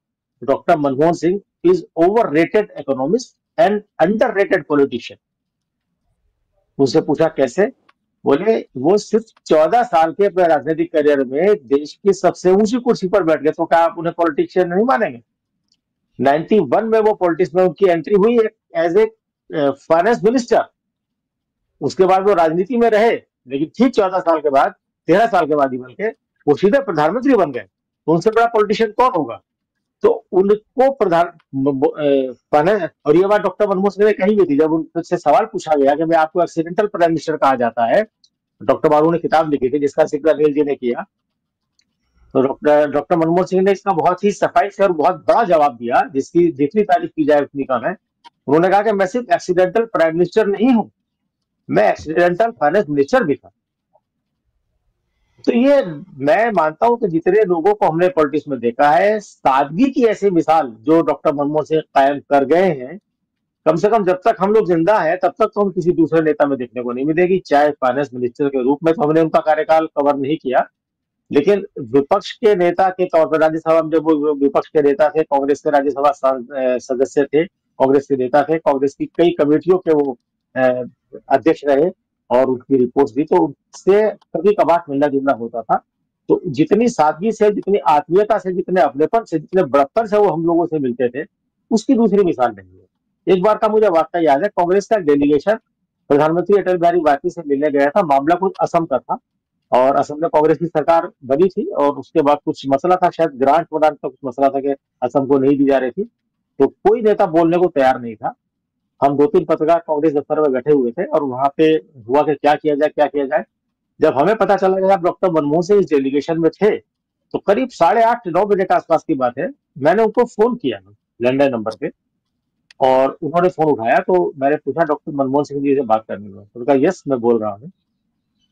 doctor Manmohan Singh is over rated economist and under rated politician. उनसे पूछा कैसे? बोले वो सिर्फ 14 साल के अपने राजनीतिक करियर में देश की सबसे ऊंची कुर्सी पर बैठ गए, तो क्या आप उन्हें पॉलिटिशियन नहीं मानेंगे? 91 में वो पॉलिटिक्स में उनकी एंट्री हुई एज ए फाइनेंस मिनिस्टर। उसके बाद वो राजनीति में रहे, लेकिन ठीक 14 साल के बाद, 13 साल के बाद ही बल्कि वो सीधे प्रधानमंत्री बन गए। तो उनसे बड़ा पॉलिटिशियन कौन होगा? तो उनको और ये बात डॉक्टर मनमोहन सिंह ने कही भी थी जब उनसे सवाल पूछा गया कि मैं आपको एक्सीडेंटल प्राइम मिनिस्टर कहा जाता है। डॉक्टर बाबू ने किताब लिखी थी जिसका जिक्र अनिल जी ने किया। तो डॉक्टर मनमोहन सिंह ने इसका बहुत ही सफाई से और बहुत बड़ा जवाब दिया, जिसकी जितनी तारीफ की जाए उतनी कम है। उन्होंने कहा कि मैं सिर्फ एक्सीडेंटल प्राइम मिनिस्टर नहीं हूं, मैं एक्सीडेंटल फाइनेंस मिनिस्टर भी था। तो ये मैं मानता हूं कि जितने लोगों को हमने पॉलिटिक्स में देखा है, सादगी की ऐसी मिसाल जो डॉक्टर मनमोहन सिंह कायम कर गए हैं, कम से कम जब तक हम लोग जिंदा हैं तब तक तो हम किसी दूसरे नेता में देखने को नहीं मिलेगी। चाहे फाइनेंस मिनिस्टर के रूप में तो हमने उनका कार्यकाल कवर नहीं किया, लेकिन विपक्ष के नेता के तौर पर राज्यसभा में जब वो विपक्ष के नेता थे, कांग्रेस के राज्यसभा सदस्य थे, कांग्रेस के नेता थे, कांग्रेस की कई कमेटियों के वो अध्यक्ष रहे और उनकी रिपोर्ट दी, तो उससे कभी कभार मिलना जुलना होता था। तो जितनी सादगी से, जितनी आत्मीयता से, जितने अपनेपन से, जितने बड़प्पन से वो हम लोगों से मिलते थे, उसकी दूसरी मिसाल नहीं है। एक बार का मुझे वाकया याद है, कांग्रेस का डेलीगेशन प्रधानमंत्री अटल बिहारी वाजपेयी से मिलने गया था। मामला कुछ असम का था और असम में कांग्रेस की सरकार बनी थी और उसके बाद कुछ मसला था, शायद ग्रांट वरांट का कुछ मसला था कि असम को नहीं दी जा रही थी। तो कोई नेता बोलने को तैयार नहीं था। हम 2-3 पत्रकार कांग्रेस दफ्तर में बैठे हुए थे और वहां पे हुआ कि क्या किया जाए क्या किया जाए। जब हमें पता चला कि आप डॉक्टर मनमोहन सिंह इस डेलीगेशन में थे, तो करीब 8:30-9 बजे के आसपास की बात है, मैंने उनको फोन किया लैंडलाइन नंबर पे और उन्होंने फोन उठाया। तो मैंने पूछा डॉक्टर मनमोहन सिंह जी से बात करनी है? उन्होंने कहा यस मैं बोल रहा हूँ।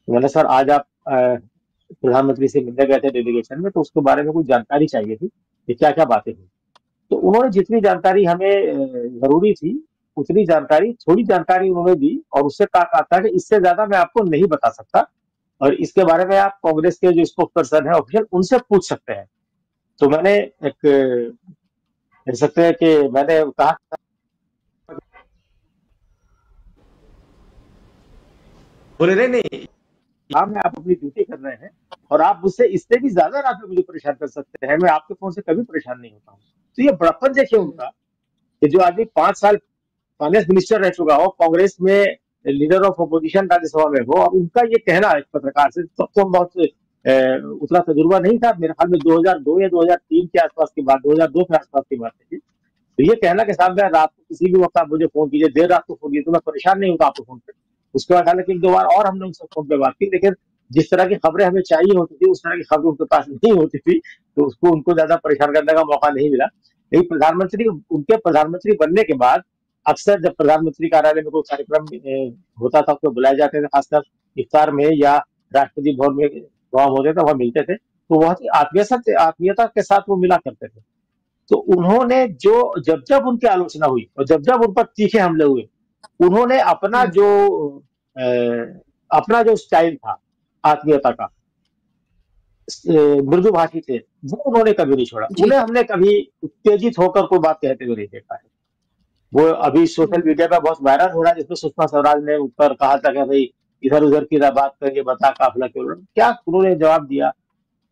मैंने सर आज आप प्रधानमंत्री से मिलने गए थे डेलीगेशन में, तो उसके बारे में कुछ जानकारी चाहिए थी कि क्या क्या बातें हुई। तो उन्होंने जितनी जानकारी हमें जरूरी थी उतनी जानकारी, थोड़ी जानकारी उन्होंने दी और उससे कहा था कि इससे ज्यादा मैं आपको नहीं बता सकता और इसके बारे में आप कांग्रेस के जो स्पोक्स पर्सन है ऑफिशियल उनसे पूछ सकते हैं। तो मैंने एक कह सकते हैं कि मैंने कहा बोले नहीं नहीं, काम में आप अपनी ड्यूटी कर रहे हैं और आप मुझसे इससे भी ज्यादा रात में मुझे परेशान कर सकते हैं, मैं आपके फोन से कभी परेशान नहीं होता हूँ। तो ये बड़प्पन देखिए उनका कि जो आदमी 5 साल फाइनेंस मिनिस्टर रह चुका हो, कांग्रेस में लीडर ऑफ अपोजिशन राज्यसभा में हो, और उनका ये कहना एक पत्रकार से, तब तो हम बहुत उतना तजुर्बा नहीं था। मेरे ख्याल में 2002 या 2003 के आसपास की बात, 2002 के आसपास की बात है। तो ये कहना कि साहब मैं रात को किसी भी वक्त आप मुझे फोन कीजिए, देर रात को फोन कीजिए, तो मैं परेशान नहीं होता आपको फोन पे। उसके बाद हालांकि एक दो बार और हमने उनसे फोन पे बात की, लेकिन जिस तरह की खबरें हमें चाहिए होती थी उस तरह की खबरें उनके पास नहीं होती थी, तो उसको उनको ज्यादा परेशान करने का मौका नहीं मिला। लेकिन प्रधानमंत्री, उनके प्रधानमंत्री बनने के बाद अक्सर जब प्रधानमंत्री कार्यालय में कोई कार्यक्रम होता था, उसमें बुलाए जाते थे, खासकर इफ्तार में या राष्ट्रपति भवन में वहां होते थे, वहां मिलते थे, तो बहुत ही आत्मीयता के साथ वो मिला करते थे। तो उन्होंने जो जब जब उनकी आलोचना हुई और जब जब उन पर तीखे हमले हुए, उन्होंने अपना जो स्टाइल था आत्मीयता का, मृदु भाषी थे, वो उन्होंने कभी नहीं छोड़ा। जी। उन्हें हमने कभी उत्तेजित होकर कोई बात कहते हुए नहीं देखा है। वो अभी सोशल मीडिया पर बहुत वायरल हो रहा है, जिसमें सुषमा स्वराज ने ऊपर कहा था कि भाई इधर उधर की ना बात करके बता काफिला क्यों लड़ा। क्या उन्होंने जवाब दिया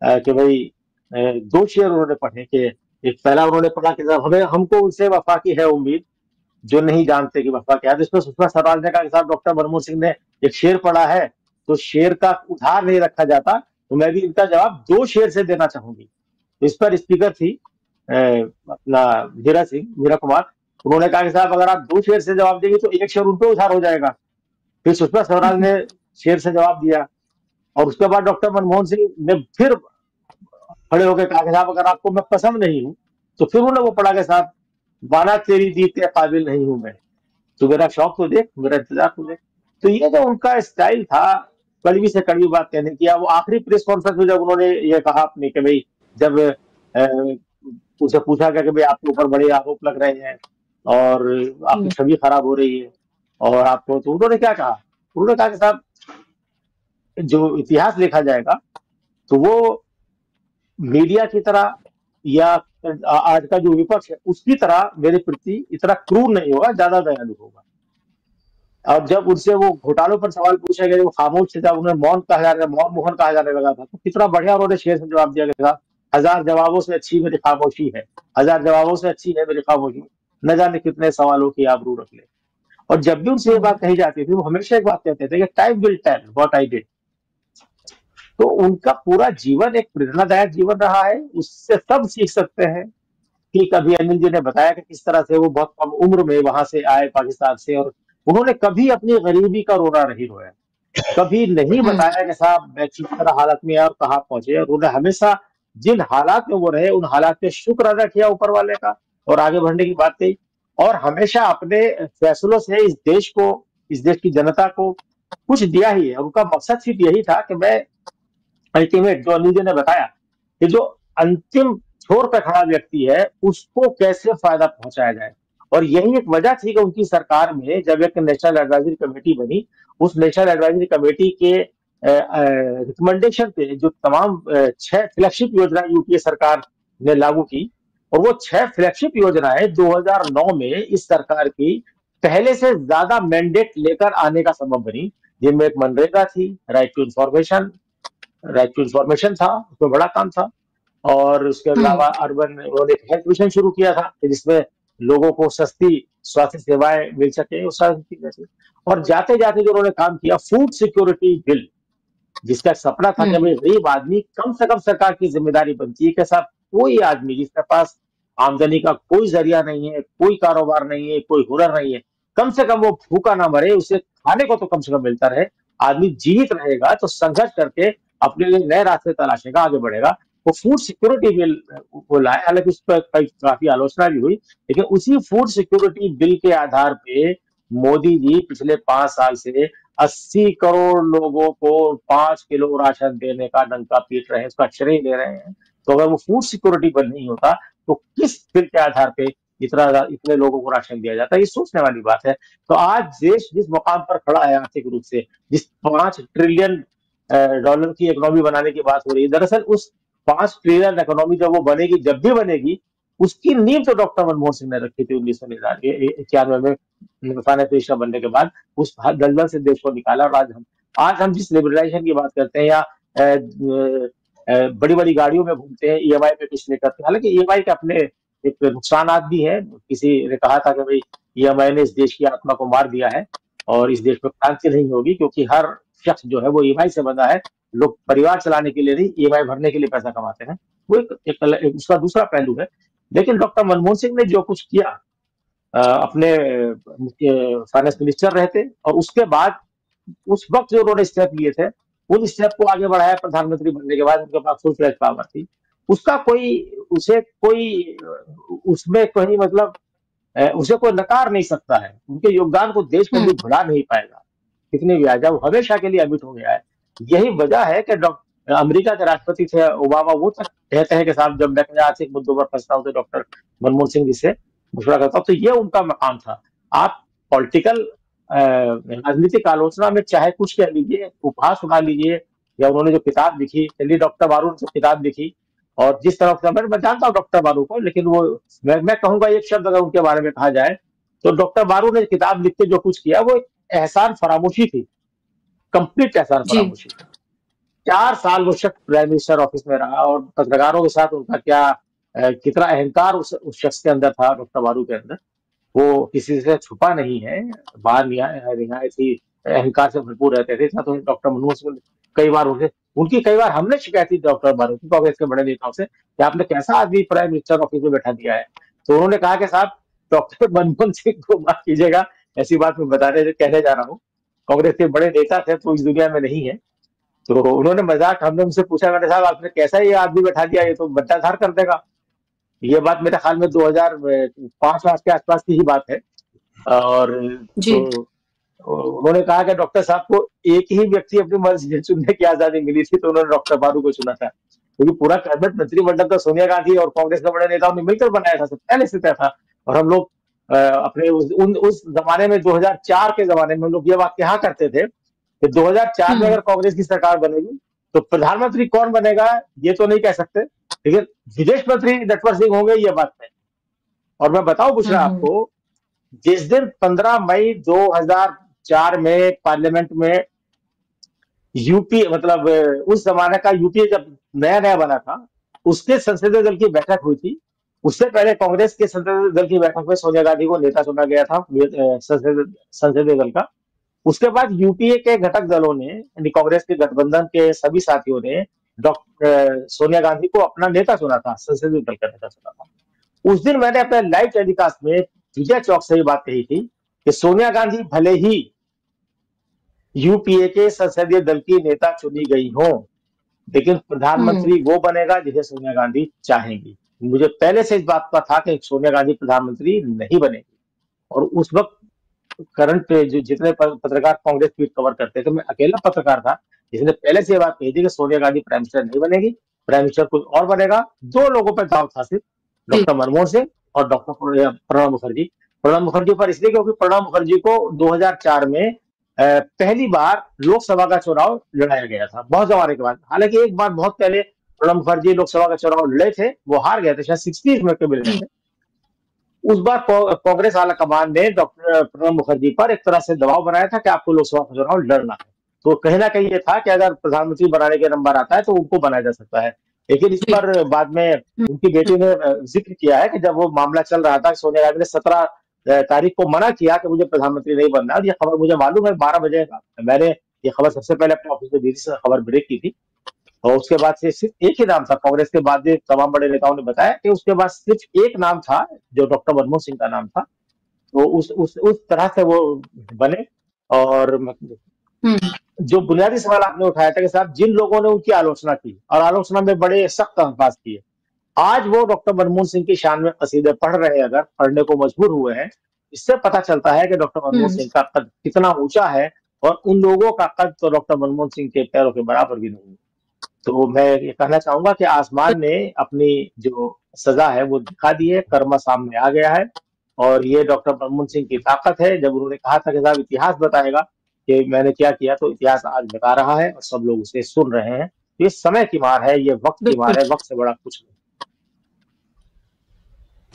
कि भाई दो शेर उन्होंने पढ़े कि एक पहला उन्होंने पढ़ा कि साहब हमें हमको उनसे वफा की है उम्मीद जो नहीं जानते कि वफा क्या है। जिसमें सुषमा स्वराज ने कहा कि साहब डॉक्टर मनमोहन सिंह ने एक शेर पढ़ा है तो शेर का उधार नहीं रखा जाता, तो मैं भी इनका जवाब दो शेर से देना चाहूंगी। इस पर स्पीकर थी अपना मीरा कुमार, उन्होंने कहा कि साहब अगर आप दो शेर से जवाब देंगे तो एक शेर उनको उधार हो जाएगा। फिर सुषमा स्वराज ने शेर से जवाब दिया और उसके बाद डॉक्टर मनमोहन सिंह ने फिर खड़े होकर कहा कि साहब अगर आपको मैं पसंद नहीं हूं, तो फिर उन्होंने वो पढ़ा के साहब माना तेरी दीद के काबिल नहीं हूं मैं, तो मेरा शौक तो देख, मेरा इंतजार तो देख। तो ये जो उनका स्टाइल था कड़वी से कड़वी बात कहने की, वो आखिरी प्रेस कॉन्फ्रेंस में जब उन्होंने ये कहा अपने कि भाई जब उनसे पूछा गया कि भाई आपके ऊपर बड़े आरोप लग रहे हैं और आपकी छवि खराब हो रही है और आपको, तो उन्होंने क्या कहा, उन्होंने कहा कि साहब जो इतिहास देखा जाएगा तो वो मीडिया की तरह या आज का जो विपक्ष है उसकी तरह मेरे प्रति इतना क्रूर नहीं होगा, ज्यादा दयालु होगा। और जब उनसे वो घोटालों पर सवाल पूछे गए, वो खामोश थे, जब उन्हें मौन कहा जाने, मौन मोहन कहा जाने लगा था, तो कितना बढ़िया उन्होंने शेर से जवाब दिया गया था, हजार जवाबों से अच्छी मेरी खामोशी है, हजार जवाबों से अच्छी है मेरी खामोशी, न जाने कितने सवालों की आबरू रख ले। और जब भी उनसे ये बात कही जाती थी वो हमेशा एक बात कहते थे कि time will tell what I did. तो उनका पूरा जीवन एक प्रेरणादायक जीवन रहा है, उससे सब सीख सकते हैं। कि कभी अनिल जी ने बताया कि किस तरह से वो बहुत कम उम्र में वहां से आए पाकिस्तान से, और उन्होंने कभी अपनी गरीबी का रोना नहीं रोया, कभी नहीं बताया कि साहब मैं किस तरह हालत में और कहाँ पहुंचे। और उन्होंने हमेशा जिन हालात में वो रहे उन हालात पे शुक्र अदा किया ऊपर वाले का और आगे बढ़ने की बात कही। और हमेशा अपने फैसलों से इस देश को, इस देश की जनता को कुछ दिया ही है। उनका मकसद सिर्फ यही था कि मैं अल्टीमेट, जो अनिल जी ने बताया कि जो अंतिम छोर पे खड़ा व्यक्ति है उसको कैसे फायदा पहुंचाया जाए। और यही एक वजह थी कि उनकी सरकार में जब एक नेशनल एडवाइजरी कमेटी बनी, उस नेशनल एडवाइजरी कमेटी के रिकमेंडेशन पे जो तमाम 6 फ्लैगशिप योजना यूपीए सरकार ने लागू की, और वो 6 फ्लैगशिप योजनाएं 2009 में इस सरकार की पहले से ज्यादा मैंडेट लेकर आने का सबब बनी, जिनमें एक मनरेगा थी, राइट टू इंफॉर्मेशन था, उसमें बड़ा काम था। और उसके अलावा अर्बन, उन्होंने हेल्थ मिशन शुरू किया था जिसमें लोगों को सस्ती स्वास्थ्य सेवाएं मिल सके, उस तरह से। और जाते जाते जो उन्होंने काम किया, फूड सिक्योरिटी बिल, जिसका सपना था कि भाई गरीब आदमी कम से कम सरकार की जिम्मेदारी बनती है कि साहब कोई आदमी जिसके पास आमदनी का कोई जरिया नहीं है, कोई कारोबार नहीं है, कोई हुनर नहीं है, कम से कम वो भूखा ना मरे, उसे खाने को तो कम से कम मिलता रहे। आदमी जीवित रहेगा तो संघर्ष करके अपने लिए नए रास्ते तलाशेगा, आगे बढ़ेगा। वो फूड सिक्योरिटी बिल वो लाए, हालांकि उस पर काफी आलोचना भी हुई, लेकिन उसी फूड सिक्योरिटी बिल के आधार पे मोदी जी पिछले 5 साल से 80 करोड़ लोगों को 5 किलो राशन देने का डंका पीट रहे हैं, उसका श्रेय ले रहे हैं। तो अगर वो फूड सिक्योरिटी बिल नहीं होता तो किस बिल के आधार पे इतने लोगों को राशन दिया जाता है, ये सोचने वाली बात है। तो आज देश जिस मुकाम पर खड़ा है आर्थिक रूप से, जिस 5 ट्रिलियन डॉलर की इकोनॉमी बनाने की बात हो रही है, दरअसल उस 5 ट्रिलियन इकोनॉमी जब वो बनेगी, जब भी बनेगी, उसकी नींव तो डॉक्टर मनमोहन सिंह ने रखी थी 1991 में फाइनेंस मिनिस्टर बनने के बाद। उस दलदल से देश को निकाला। और आज हम जिस लिबरलाइजेशन की बात करते हैं या बड़ी बड़ी गाड़ियों में घूमते हैं, ईएमआई पे कुछ नहीं करते, हालांकि ईएमआई के अपने एक नुकसान भी है। किसी ने कहा था कि भाई ईएमआई ने इस देश की आत्मा को मार दिया है और इस देश में क्रांति नहीं होगी, क्योंकि हर शख्स जो है वो ईएमआई से बंधा है। लोग परिवार चलाने के लिए नहीं, ईएमआई भरने के लिए पैसा कमाते हैं। वो एक उसका दूसरा पहलू है। लेकिन डॉक्टर मनमोहन सिंह ने जो कुछ किया अपने फाइनेंस मिनिस्टर रहते, और उसके बाद उस वक्त जो उन्होंने स्टेप लिए थे, उन स्टेप को आगे बढ़ाया प्रधानमंत्री बनने के बाद, उनके पास फुल फ्लैश पावर थी। उसका कोई उसे कोई उसमें कहीं मतलब उसे कोई नकार नहीं सकता है। उनके योगदान को देश कभी भुला नहीं पाएगा, कितने भी आ जाए, वो हमेशा के लिए अमिट हो गया है। यही वजह है कि अमेरिका के राष्ट्रपति थे ओबामा, वो तक कहते हैं कि साहब जब मैं आर्थिक मुद्दों पर फंसता हूँ तो डॉक्टर मनमोहन सिंह जी से मशवरा करता हूँ। तो ये उनका मकाम था। आप पॉलिटिकल राजनीतिक आलोचना में चाहे कुछ कह लीजिए, उपहास उड़ा लीजिए, या उन्होंने जो किताब लिखी, चलिए डॉक्टर बारू ने जो किताब लिखी, और जिस तरह का मैं जानता हूँ डॉक्टर बारू को, लेकिन वो मैं कहूंगा एक शब्द अगर उनके बारे में कहा जाए तो डॉक्टर बारू ने किताब लिख के जो कुछ किया वो एक एहसान फरामोशी थी, कंप्लीट एहसान जी। फरामोशी। 4 साल वो शख्स प्राइम मिनिस्टर ऑफिस में रहा, और पत्रकारों के साथ उनका क्या कितना अहंकार उस शख्स के अंदर था, डॉक्टर बारू के अंदर, वो किसी से छुपा नहीं है। बाहर निहायत ही अहंकार से भरपूर रहते थे। तो डॉक्टर मनमोहन सिंह कई बार उनकी कई बार हमने शिकायत की डॉक्टर बारू की, कांग्रेस के बड़े नेताओं से, कि आपने कैसा आदमी प्राइम मिनिस्टर ऑफिस में बैठा दिया है। तो उन्होंने कहा कि साहब डॉक्टर मनमोहन सिंह को माफ कीजिएगा, ऐसी बात मैं कहने जा रहा हूँ, कांग्रेस के बड़े नेता थे तो इस दुनिया में नहीं है। तो उन्होंने मजाक, हमने उनसे पूछा, मैंने साहब आपने कैसा ये आदमी बैठा दिया, ये तो बट्टाधार कर देगा। ये बात मेरे ख्याल में 2005 के आसपास की ही बात है। और जी। तो उन्होंने कहा कि डॉक्टर साहब को एक ही व्यक्ति अपनी मर्जी से चुनने की आजादी मिली थी, तो उन्होंने डॉक्टर बारू को चुना था, क्योंकि पूरा कैबिनेट मंत्रिमंडल तो सोनिया गांधी और कांग्रेस के बड़े नेताओं ने मिलकर बनाया था, पहले से तय था। और हम लोग अपने उस जमाने में 2004 के जमाने में हम लोग ये बात कहा करते थे कि 2004 में अगर कांग्रेस की सरकार बनेगी तो प्रधानमंत्री कौन बनेगा ये तो नहीं कह सकते, लेकिन विदेश मंत्री नटवर सिंह होंगे, ये बात है। और मैं बताऊं बुशरा आपको, जिस दिन 15 मई 2004 में पार्लियामेंट में यूपी मतलब उस जमाने का यूपीए जब नया नया बना था, उसके संसदीय दल की बैठक हुई थी। उससे पहले कांग्रेस के संसदीय दल की बैठक में सोनिया गांधी को नेता चुना गया था संसदीय दल का। उसके बाद यूपीए के घटक दलों ने, यानी कांग्रेस के गठबंधन के सभी साथियों ने डॉक्टर सोनिया गांधी को अपना नेता चुना था, संसदीय दल का नेता चुना था। उस दिन मैंने अपने लाइव टेलीकास्ट में विजय चौक से ये बात कही थी कि सोनिया गांधी भले ही यूपीए के संसदीय दल की नेता चुनी गई हो, लेकिन प्रधानमंत्री वो बनेगा जिसे सोनिया गांधी चाहेंगी। मुझे पहले से इस बात का था कि सोनिया गांधी प्रधानमंत्री नहीं बनेगी। और उस वक्त करंट जो जितने पत्रकार कांग्रेस ट्वीट कवर करते थे, मैं अकेला पत्रकार था जिसने पहले से ये बात कही थी कि सोनिया गांधी प्राइम मिनिस्टर नहीं बनेगी, प्राइम मिनिस्टर कोई और बनेगा। 2 लोगों पर दाव था सिर्फ, डॉक्टर मनमोहन सिंह और डॉक्टर प्रणब मुखर्जी। प्रणब मुखर्जी पर इसलिए क्योंकि प्रणब मुखर्जी को 2004 में पहली बार लोकसभा का चुनाव लड़ाया गया था, बहुत जमाने के बाद। हालांकि एक बार बहुत पहले प्रणब मुखर्जी लोकसभा का चुनाव लड़े थे, वो हार गए थे, शायद 60 में के मिल गए थे। उस बार कांग्रेस आला कमान ने डॉक्टर प्रणब मुखर्जी पर एक तरह से दबाव बनाया था कि आपको लोकसभा का चुनाव लड़ना है। तो कहीं ना कहीं ये था कि अगर प्रधानमंत्री बनाने के नंबर आता है तो उनको बनाया जा सकता है। लेकिन इस पर बाद में उनकी बेटी ने जिक्र किया है कि जब वो मामला चल रहा था, सोनिया गांधी ने 17 तारीख को मना किया कि मुझे प्रधानमंत्री नहीं बनना। और ये खबर मुझे मालूम है, 12 बजे मैंने ये खबर सबसे पहले अपने ऑफिस में दी थी, खबर ब्रेक की थी। और उसके बाद से सिर्फ एक ही नाम था, कांग्रेस के बाद तमाम बड़े नेताओं ने बताया कि उसके बाद सिर्फ एक नाम था जो डॉक्टर मनमोहन सिंह का नाम था। तो उस तरह से वो बने। और जो बुनियादी सवाल आपने उठाया था कि साहब जिन लोगों ने उनकी आलोचना की और आलोचना में बड़े सख्त अल्फाज किए, आज वो डॉक्टर मनमोहन सिंह की शान में कसीदे पढ़ रहे हैं, अगर पढ़ने को मजबूर हुए हैं, इससे पता चलता है कि डॉक्टर मनमोहन सिंह का कद कितना ऊंचा है। और उन लोगों का कद तो डॉक्टर मनमोहन सिंह के पैरों के बराबर भी नहीं। तो मैं ये कहना चाहूंगा कि आसमान ने अपनी जो सजा है वो दिखा दी है, कर्मा सामने आ गया है। और ये डॉक्टर मनमोहन सिंह की ताकत है। जब उन्होंने कहा था कि साहब इतिहास बताएगा कि मैंने क्या किया, तो इतिहास आज बता रहा है और सब लोग उसे सुन रहे हैं। ये समय की मार है, ये वक्त की मार है, वक्त से बड़ा कुछ नहीं।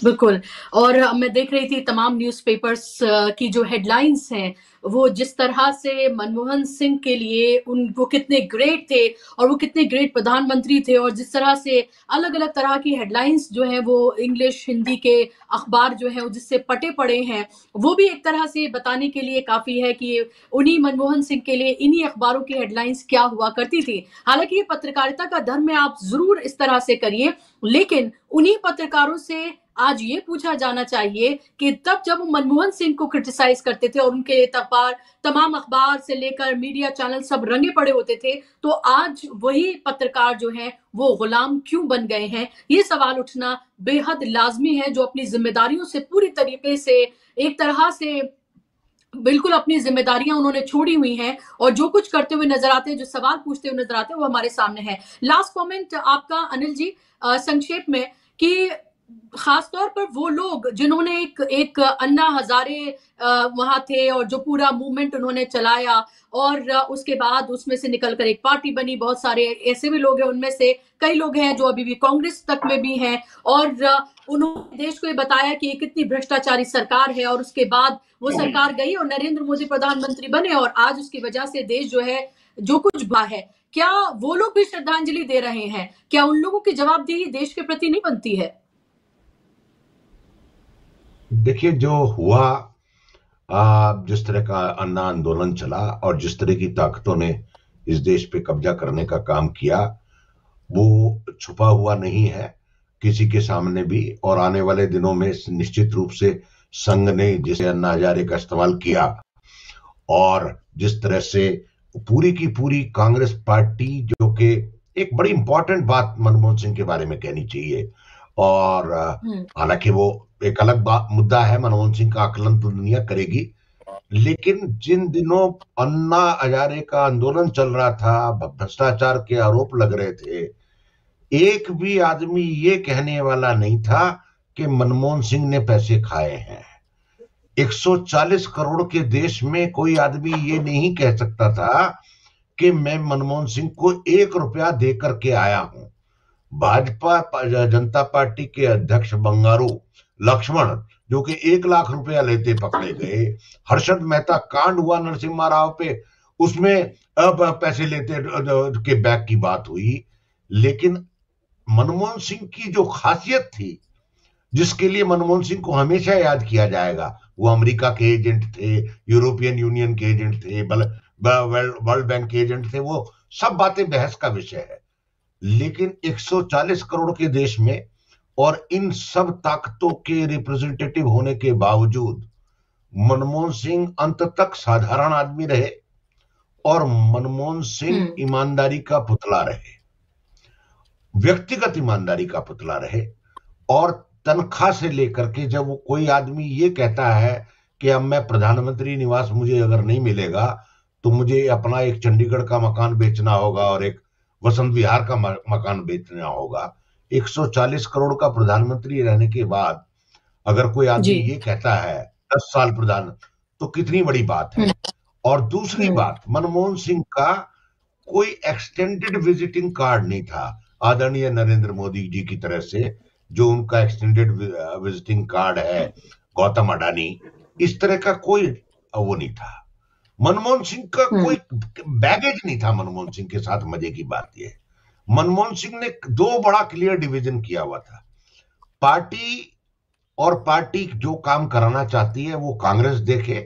बिल्कुल। और मैं देख रही थी तमाम न्यूज़पेपर्स की जो हेडलाइंस हैं, वो जिस तरह से मनमोहन सिंह के लिए वो कितने ग्रेट थे और वो कितने ग्रेट प्रधानमंत्री थे, और जिस तरह से अलग-अलग तरह की हेडलाइंस जो हैं वो इंग्लिश, हिंदी के अखबार जो हैं वो जिससे पटे पड़े हैं, वो भी एक तरह से बताने के लिए काफ़ी है कि उन्हीं मनमोहन सिंह के लिए इन्हीं अखबारों की हेडलाइंस क्या हुआ करती थी। हालाँकि ये पत्रकारिता का धर्म है, आप ज़रूर इस तरह से करिए, लेकिन उन्हीं पत्रकारों से आज ये पूछा जाना चाहिए कि तब जब वो मनमोहन सिंह को क्रिटिसाइज करते थे और उनके तमाम अखबार से लेकर मीडिया चैनल सब रंगे पड़े होते थे, तो आज वही पत्रकार जो हैं वो गुलाम क्यों बन गए हैं? ये सवाल उठना बेहद लाजमी है, जो अपनी जिम्मेदारियों से पूरी तरीके से एक तरह से बिल्कुल अपनी ज़िम्मेदारियाँ उन्होंने छोड़ी हुई हैं और जो कुछ करते हुए नज़र आते हैं, जो सवाल पूछते हुए नज़र आते हैं, वो हमारे सामने है। लास्ट कमेंट आपका अनिल जी, संक्षेप में, कि ख़ास तौर पर वो लोग जिन्होंने एक एक अन्ना हज़ारे वहाँ थे और जो पूरा मूवमेंट उन्होंने चलाया, और उसके बाद उसमें से निकल कर एक पार्टी बनी, बहुत सारे ऐसे भी लोग हैं, उनमें से कई लोग हैं जो अभी भी कांग्रेस तक में भी हैं, और उन्होंने देश को ये बताया कि ये कितनी भ्रष्टाचारी सरकार है, और उसके बाद वो सरकार गई और नरेंद्र मोदी प्रधानमंत्री बने, और आज उसकी वजह से देश जो है जो कुछ हुआ है, क्या वो लोग भी श्रद्धांजलि दे रहे हैं? क्या उन लोगों की जवाबदेही देश के प्रति नहीं बनती है? देखिए, जो हुआ, जिस तरह का अन्ना आंदोलन चला और जिस तरह की ताकतों ने इस देश पे कब्जा करने का काम किया, वो छुपा हुआ नहीं है किसी के सामने भी, और आने वाले दिनों में निश्चित रूप से संघ ने जिसे अन्ना हजारे का इस्तेमाल किया, और जिस तरह से पूरी की पूरी कांग्रेस पार्टी, जो कि एक बड़ी इंपॉर्टेंट बात मनमोहन सिंह के बारे में कहनी चाहिए, और हालांकि वो एक अलग मुद्दा है, मनमोहन सिंह का आकलन तो दुनिया करेगी, लेकिन जिन दिनों अन्ना हजारे का आंदोलन चल रहा था, भ्रष्टाचार के आरोप लग रहे थे, एक भी आदमी ये कहने वाला नहीं था कि मनमोहन सिंह ने पैसे खाए हैं। 140 करोड़ के देश में कोई आदमी ये नहीं कह सकता था कि मैं मनमोहन सिंह को 1 रुपया दे करके आया हूं। भाजपा जनता पार्टी के अध्यक्ष बंगारू लक्ष्मण, जो कि 1 लाख रुपया लेते पकड़े गए। हर्षद मेहता कांड हुआ नरसिम्हा राव पे, उसमें अब पैसे लेते के बैग की बात हुई। लेकिन मनमोहन सिंह की जो खासियत थी, जिसके लिए मनमोहन सिंह को हमेशा याद किया जाएगा, वो अमेरिका के एजेंट थे, यूरोपियन यूनियन के एजेंट थे, वर्ल्ड बैंक के एजेंट थे, वो सब बातें बहस का विषय है। लेकिन 140 करोड़ के देश में और इन सब ताकतों के रिप्रेजेंटेटिव होने के बावजूद मनमोहन सिंह अंत तक साधारण आदमी रहे, और मनमोहन सिंह ईमानदारी का पुतला रहे, व्यक्तिगत ईमानदारी का पुतला रहे। और तनख्वाह से लेकर के, जब वो कोई आदमी ये कहता है कि अब मैं प्रधानमंत्री निवास मुझे अगर नहीं मिलेगा तो मुझे अपना एक चंडीगढ़ का मकान बेचना होगा और एक वसंत विहार का मकान बेचना होगा, 140 करोड़ का प्रधानमंत्री रहने के बाद अगर कोई आदमी ये कहता है 10 साल प्रधान, तो कितनी बड़ी बात है। और दूसरी बात, मनमोहन सिंह का कोई एक्सटेंडेड विजिटिंग कार्ड नहीं था, आदरणीय नरेंद्र मोदी जी की तरह से जो उनका एक्सटेंडेड विजिटिंग कार्ड है, गौतम अडानी, इस तरह का कोई वो नहीं था। मनमोहन सिंह का कोई बैगेज नहीं था मनमोहन सिंह के साथ। मजे की बात यह, मनमोहन सिंह ने 2 बड़ा क्लियर डिवीजन किया हुआ था, पार्टी, और पार्टी जो काम कराना चाहती है वो कांग्रेस देखे,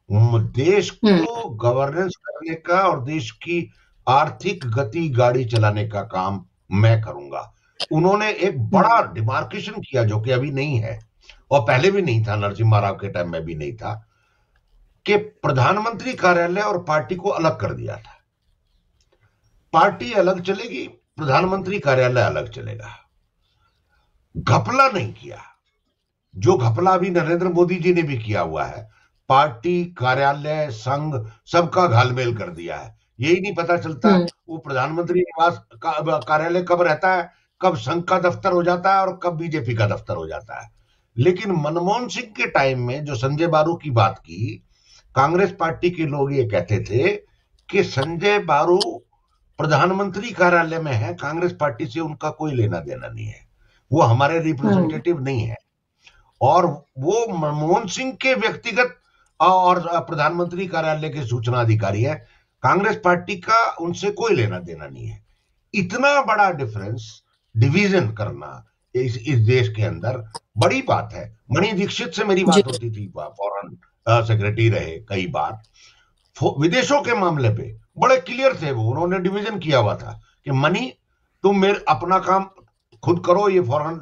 देश को गवर्नेंस करने का और देश की आर्थिक गति गाड़ी चलाने का काम मैं करूंगा। उन्होंने एक बड़ा डिमार्केशन किया, जो कि अभी नहीं है और पहले भी नहीं था, नरसिम्हा राव के टाइम में भी नहीं था, कि प्रधानमंत्री कार्यालय और पार्टी को अलग कर दिया था। पार्टी अलग चलेगी, प्रधानमंत्री कार्यालय अलग चलेगा। घपला नहीं किया, जो घपला अभी नरेंद्र मोदी जी ने भी किया हुआ है, पार्टी, कार्यालय, संघ सबका घालमेल कर दिया है। यही नहीं पता चलता वो प्रधानमंत्री निवास कार्यालय कब रहता है, कब संघ का दफ्तर हो जाता है और कब बीजेपी का दफ्तर हो जाता है। लेकिन मनमोहन सिंह के टाइम में जो संजय बारू की बात की, कांग्रेस पार्टी के लोग ये कहते थे कि संजय बारू प्रधानमंत्री कार्यालय में है, कांग्रेस पार्टी से उनका कोई लेना देना नहीं है, वो हमारे रिप्रेजेंटेटिव नहीं है। और वो मनमोहन सिंह के व्यक्तिगत और प्रधानमंत्री कार्यालय के सूचना अधिकारी है। कांग्रेस पार्टी का उनसे कोई लेना देना नहीं है। इतना बड़ा डिफरेंस, डिवीजन करना इस देश के अंदर बड़ी बात है। मणि दीक्षित से मेरी बात होती थी, फॉरेन सेक्रेटरी रहे कई बार, विदेशों के मामले पे बड़े क्लियर थे वो। उन्होंने डिवीजन किया हुआ था कि मनी तुम मेरे अपना काम खुद करो, ये फॉरेन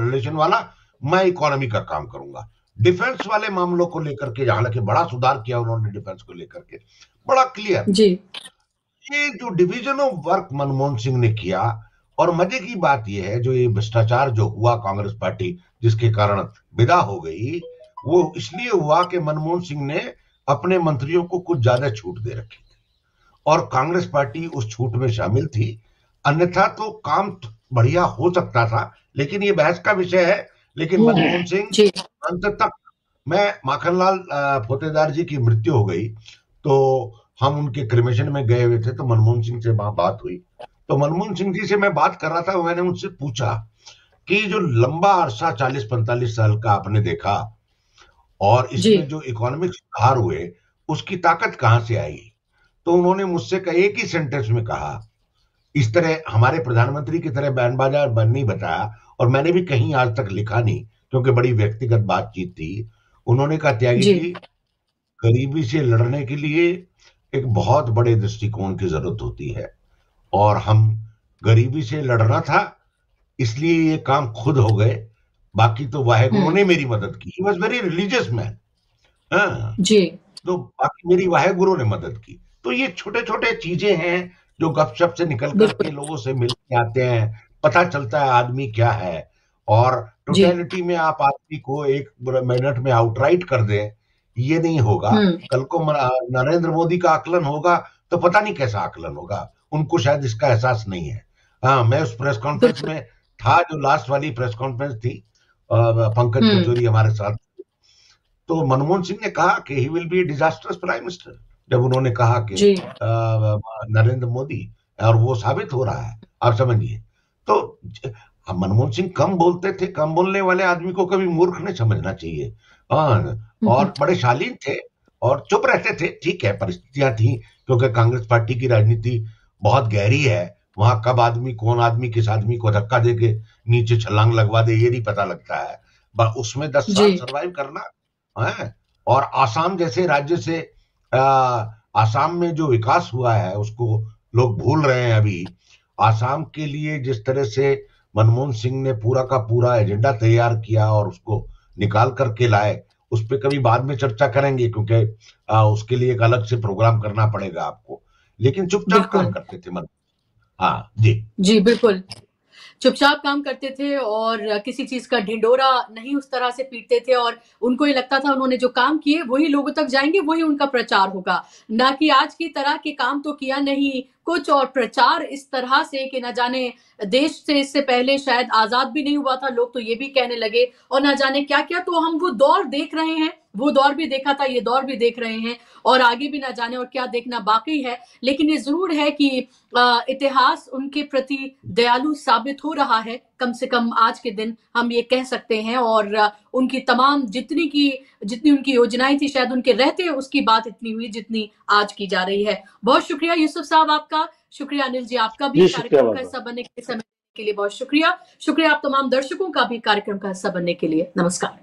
रिलेशन वाला, मैं इकोनॉमी का काम करूंगा। डिफेंस वाले मामलों को लेकर के हालांकि बड़ा सुधार किया उन्होंने डिफेंस को लेकर के, बड़ा क्लियर। ये जो division of work Manmohan Singh ने किया, और मजे की बात यह है जो ये भ्रष्टाचार जो हुआ कांग्रेस पार्टी जिसके कारण विदा हो गई, वो इसलिए हुआ कि मनमोहन सिंह ने अपने मंत्रियों को कुछ ज्यादा छूट दे रखी थी और कांग्रेस पार्टी उस छूट में शामिल थी। अन्यथा तो काम बढ़िया हो सकता था, लेकिन ये बहस का विषय है। लेकिन मनमोहन सिंह अंत तक, मैं माखनलाल पोतेदार जी की मृत्यु हो गई तो हम उनके क्रिमेशन में गए हुए थे, तो मनमोहन सिंह से वहां बात हुई। तो मनमोहन सिंह जी से मैं बात कर रहा था, मैंने उनसे पूछा कि जो लंबा अरसा 40-45 साल का आपने देखा और इसमें जो इकोनॉमिक सुधार हुए उसकी ताकत कहां से आई? तो उन्होंने मुझसे एक ही सेंटेंस में कहा, इस तरह हमारे प्रधानमंत्री की तरह बयान बाजार नहीं बताया, और मैंने भी कहीं आज तक लिखा नहीं क्योंकि बड़ी व्यक्तिगत बातचीत थी। उन्होंने कहा, त्यागी जी, गरीबी से लड़ने के लिए एक बहुत बड़े दृष्टिकोण की जरूरत होती है, और हम गरीबी से लड़ना था इसलिए ये काम खुद हो गए, बाकी तो वाहेगुरु ने मेरी मदद की। He was very religious man, तो बाकी मेरी वाहेगुरु ने मदद की। तो ये छोटे छोटे चीजें हैं जो गपशप से निकल करके लोगों से मिलके आते हैं, पता चलता है आदमी क्या है। और टोटलिटी में आप आदमी को एक मिनट में आउटराइट कर दें, ये नहीं होगा। कल को नरेंद्र मोदी का आकलन होगा तो पता नहीं कैसा आकलन होगा, उनको शायद इसका एहसास नहीं है। हाँ, मैं उस प्रेस कॉन्फ्रेंस में था जो लास्ट वाली प्रेस कॉन्फ्रेंस थी, पंकज कचौरी हमारे साथ, तो मनमोहन सिंह ने कहा कि he will be disasters prime minister, जब उन्होंने कहा कि नरेंद्र मोदी, और वो साबित हो रहा है, आप समझिए। तो मनमोहन सिंह कम बोलते थे, कम बोलने वाले आदमी को कभी मूर्ख नहीं समझना चाहिए। और बड़े शालीन थे और चुप रहते थे, ठीक है, परिस्थितियां थी क्योंकि कांग्रेस पार्टी की राजनीति बहुत गहरी है। वहां कब आदमी, कौन आदमी किस आदमी को धक्का देके नीचे छलांग लगवा दे ये नहीं पता लगता है। उसमें 10 साल सर्वाइव करना है। और आसाम जैसे राज्य से आसाम में जो विकास हुआ है उसको लोग भूल रहे हैं अभी। आसाम के लिए जिस तरह से मनमोहन सिंह ने पूरा का पूरा एजेंडा तैयार किया और उसको निकाल करके लाए, उस पर कभी बाद में चर्चा करेंगे क्योंकि उसके लिए एक अलग से प्रोग्राम करना पड़ेगा आपको। लेकिन चुपचाप काम करते थे मन। हाँ जी बिल्कुल, चुपचाप काम करते थे और किसी चीज का ढिंडोरा नहीं उस तरह से पीटते थे, और उनको ये लगता था उन्होंने जो काम किए वही लोगों तक जाएंगे, वही उनका प्रचार होगा, ना कि आज की तरह के काम तो किया नहीं कुछ, और प्रचार इस तरह से कि न जाने देश से इससे पहले शायद आजाद भी नहीं हुआ था, लोग तो ये भी कहने लगे, और ना जाने क्या क्या। तो हम वो दौर देख रहे हैं, वो दौर भी देखा था, ये दौर भी देख रहे हैं, और आगे भी ना जाने और क्या देखना बाकी है। लेकिन ये जरूर है कि इतिहास उनके प्रति दयालु साबित हो रहा है, कम से कम आज के दिन हम ये कह सकते हैं। और उनकी तमाम जितनी उनकी योजनाएं थी, शायद उनके रहते उसकी बात इतनी हुई जितनी आज की जा रही है। बहुत शुक्रिया यूसुफ साहब आपका, शुक्रिया अनिल जी आपका भी कार्यक्रम का हिस्सा बनने के लिए बहुत शुक्रिया। शुक्रिया आप तमाम दर्शकों का भी कार्यक्रम का हिस्सा बनने के लिए। नमस्कार।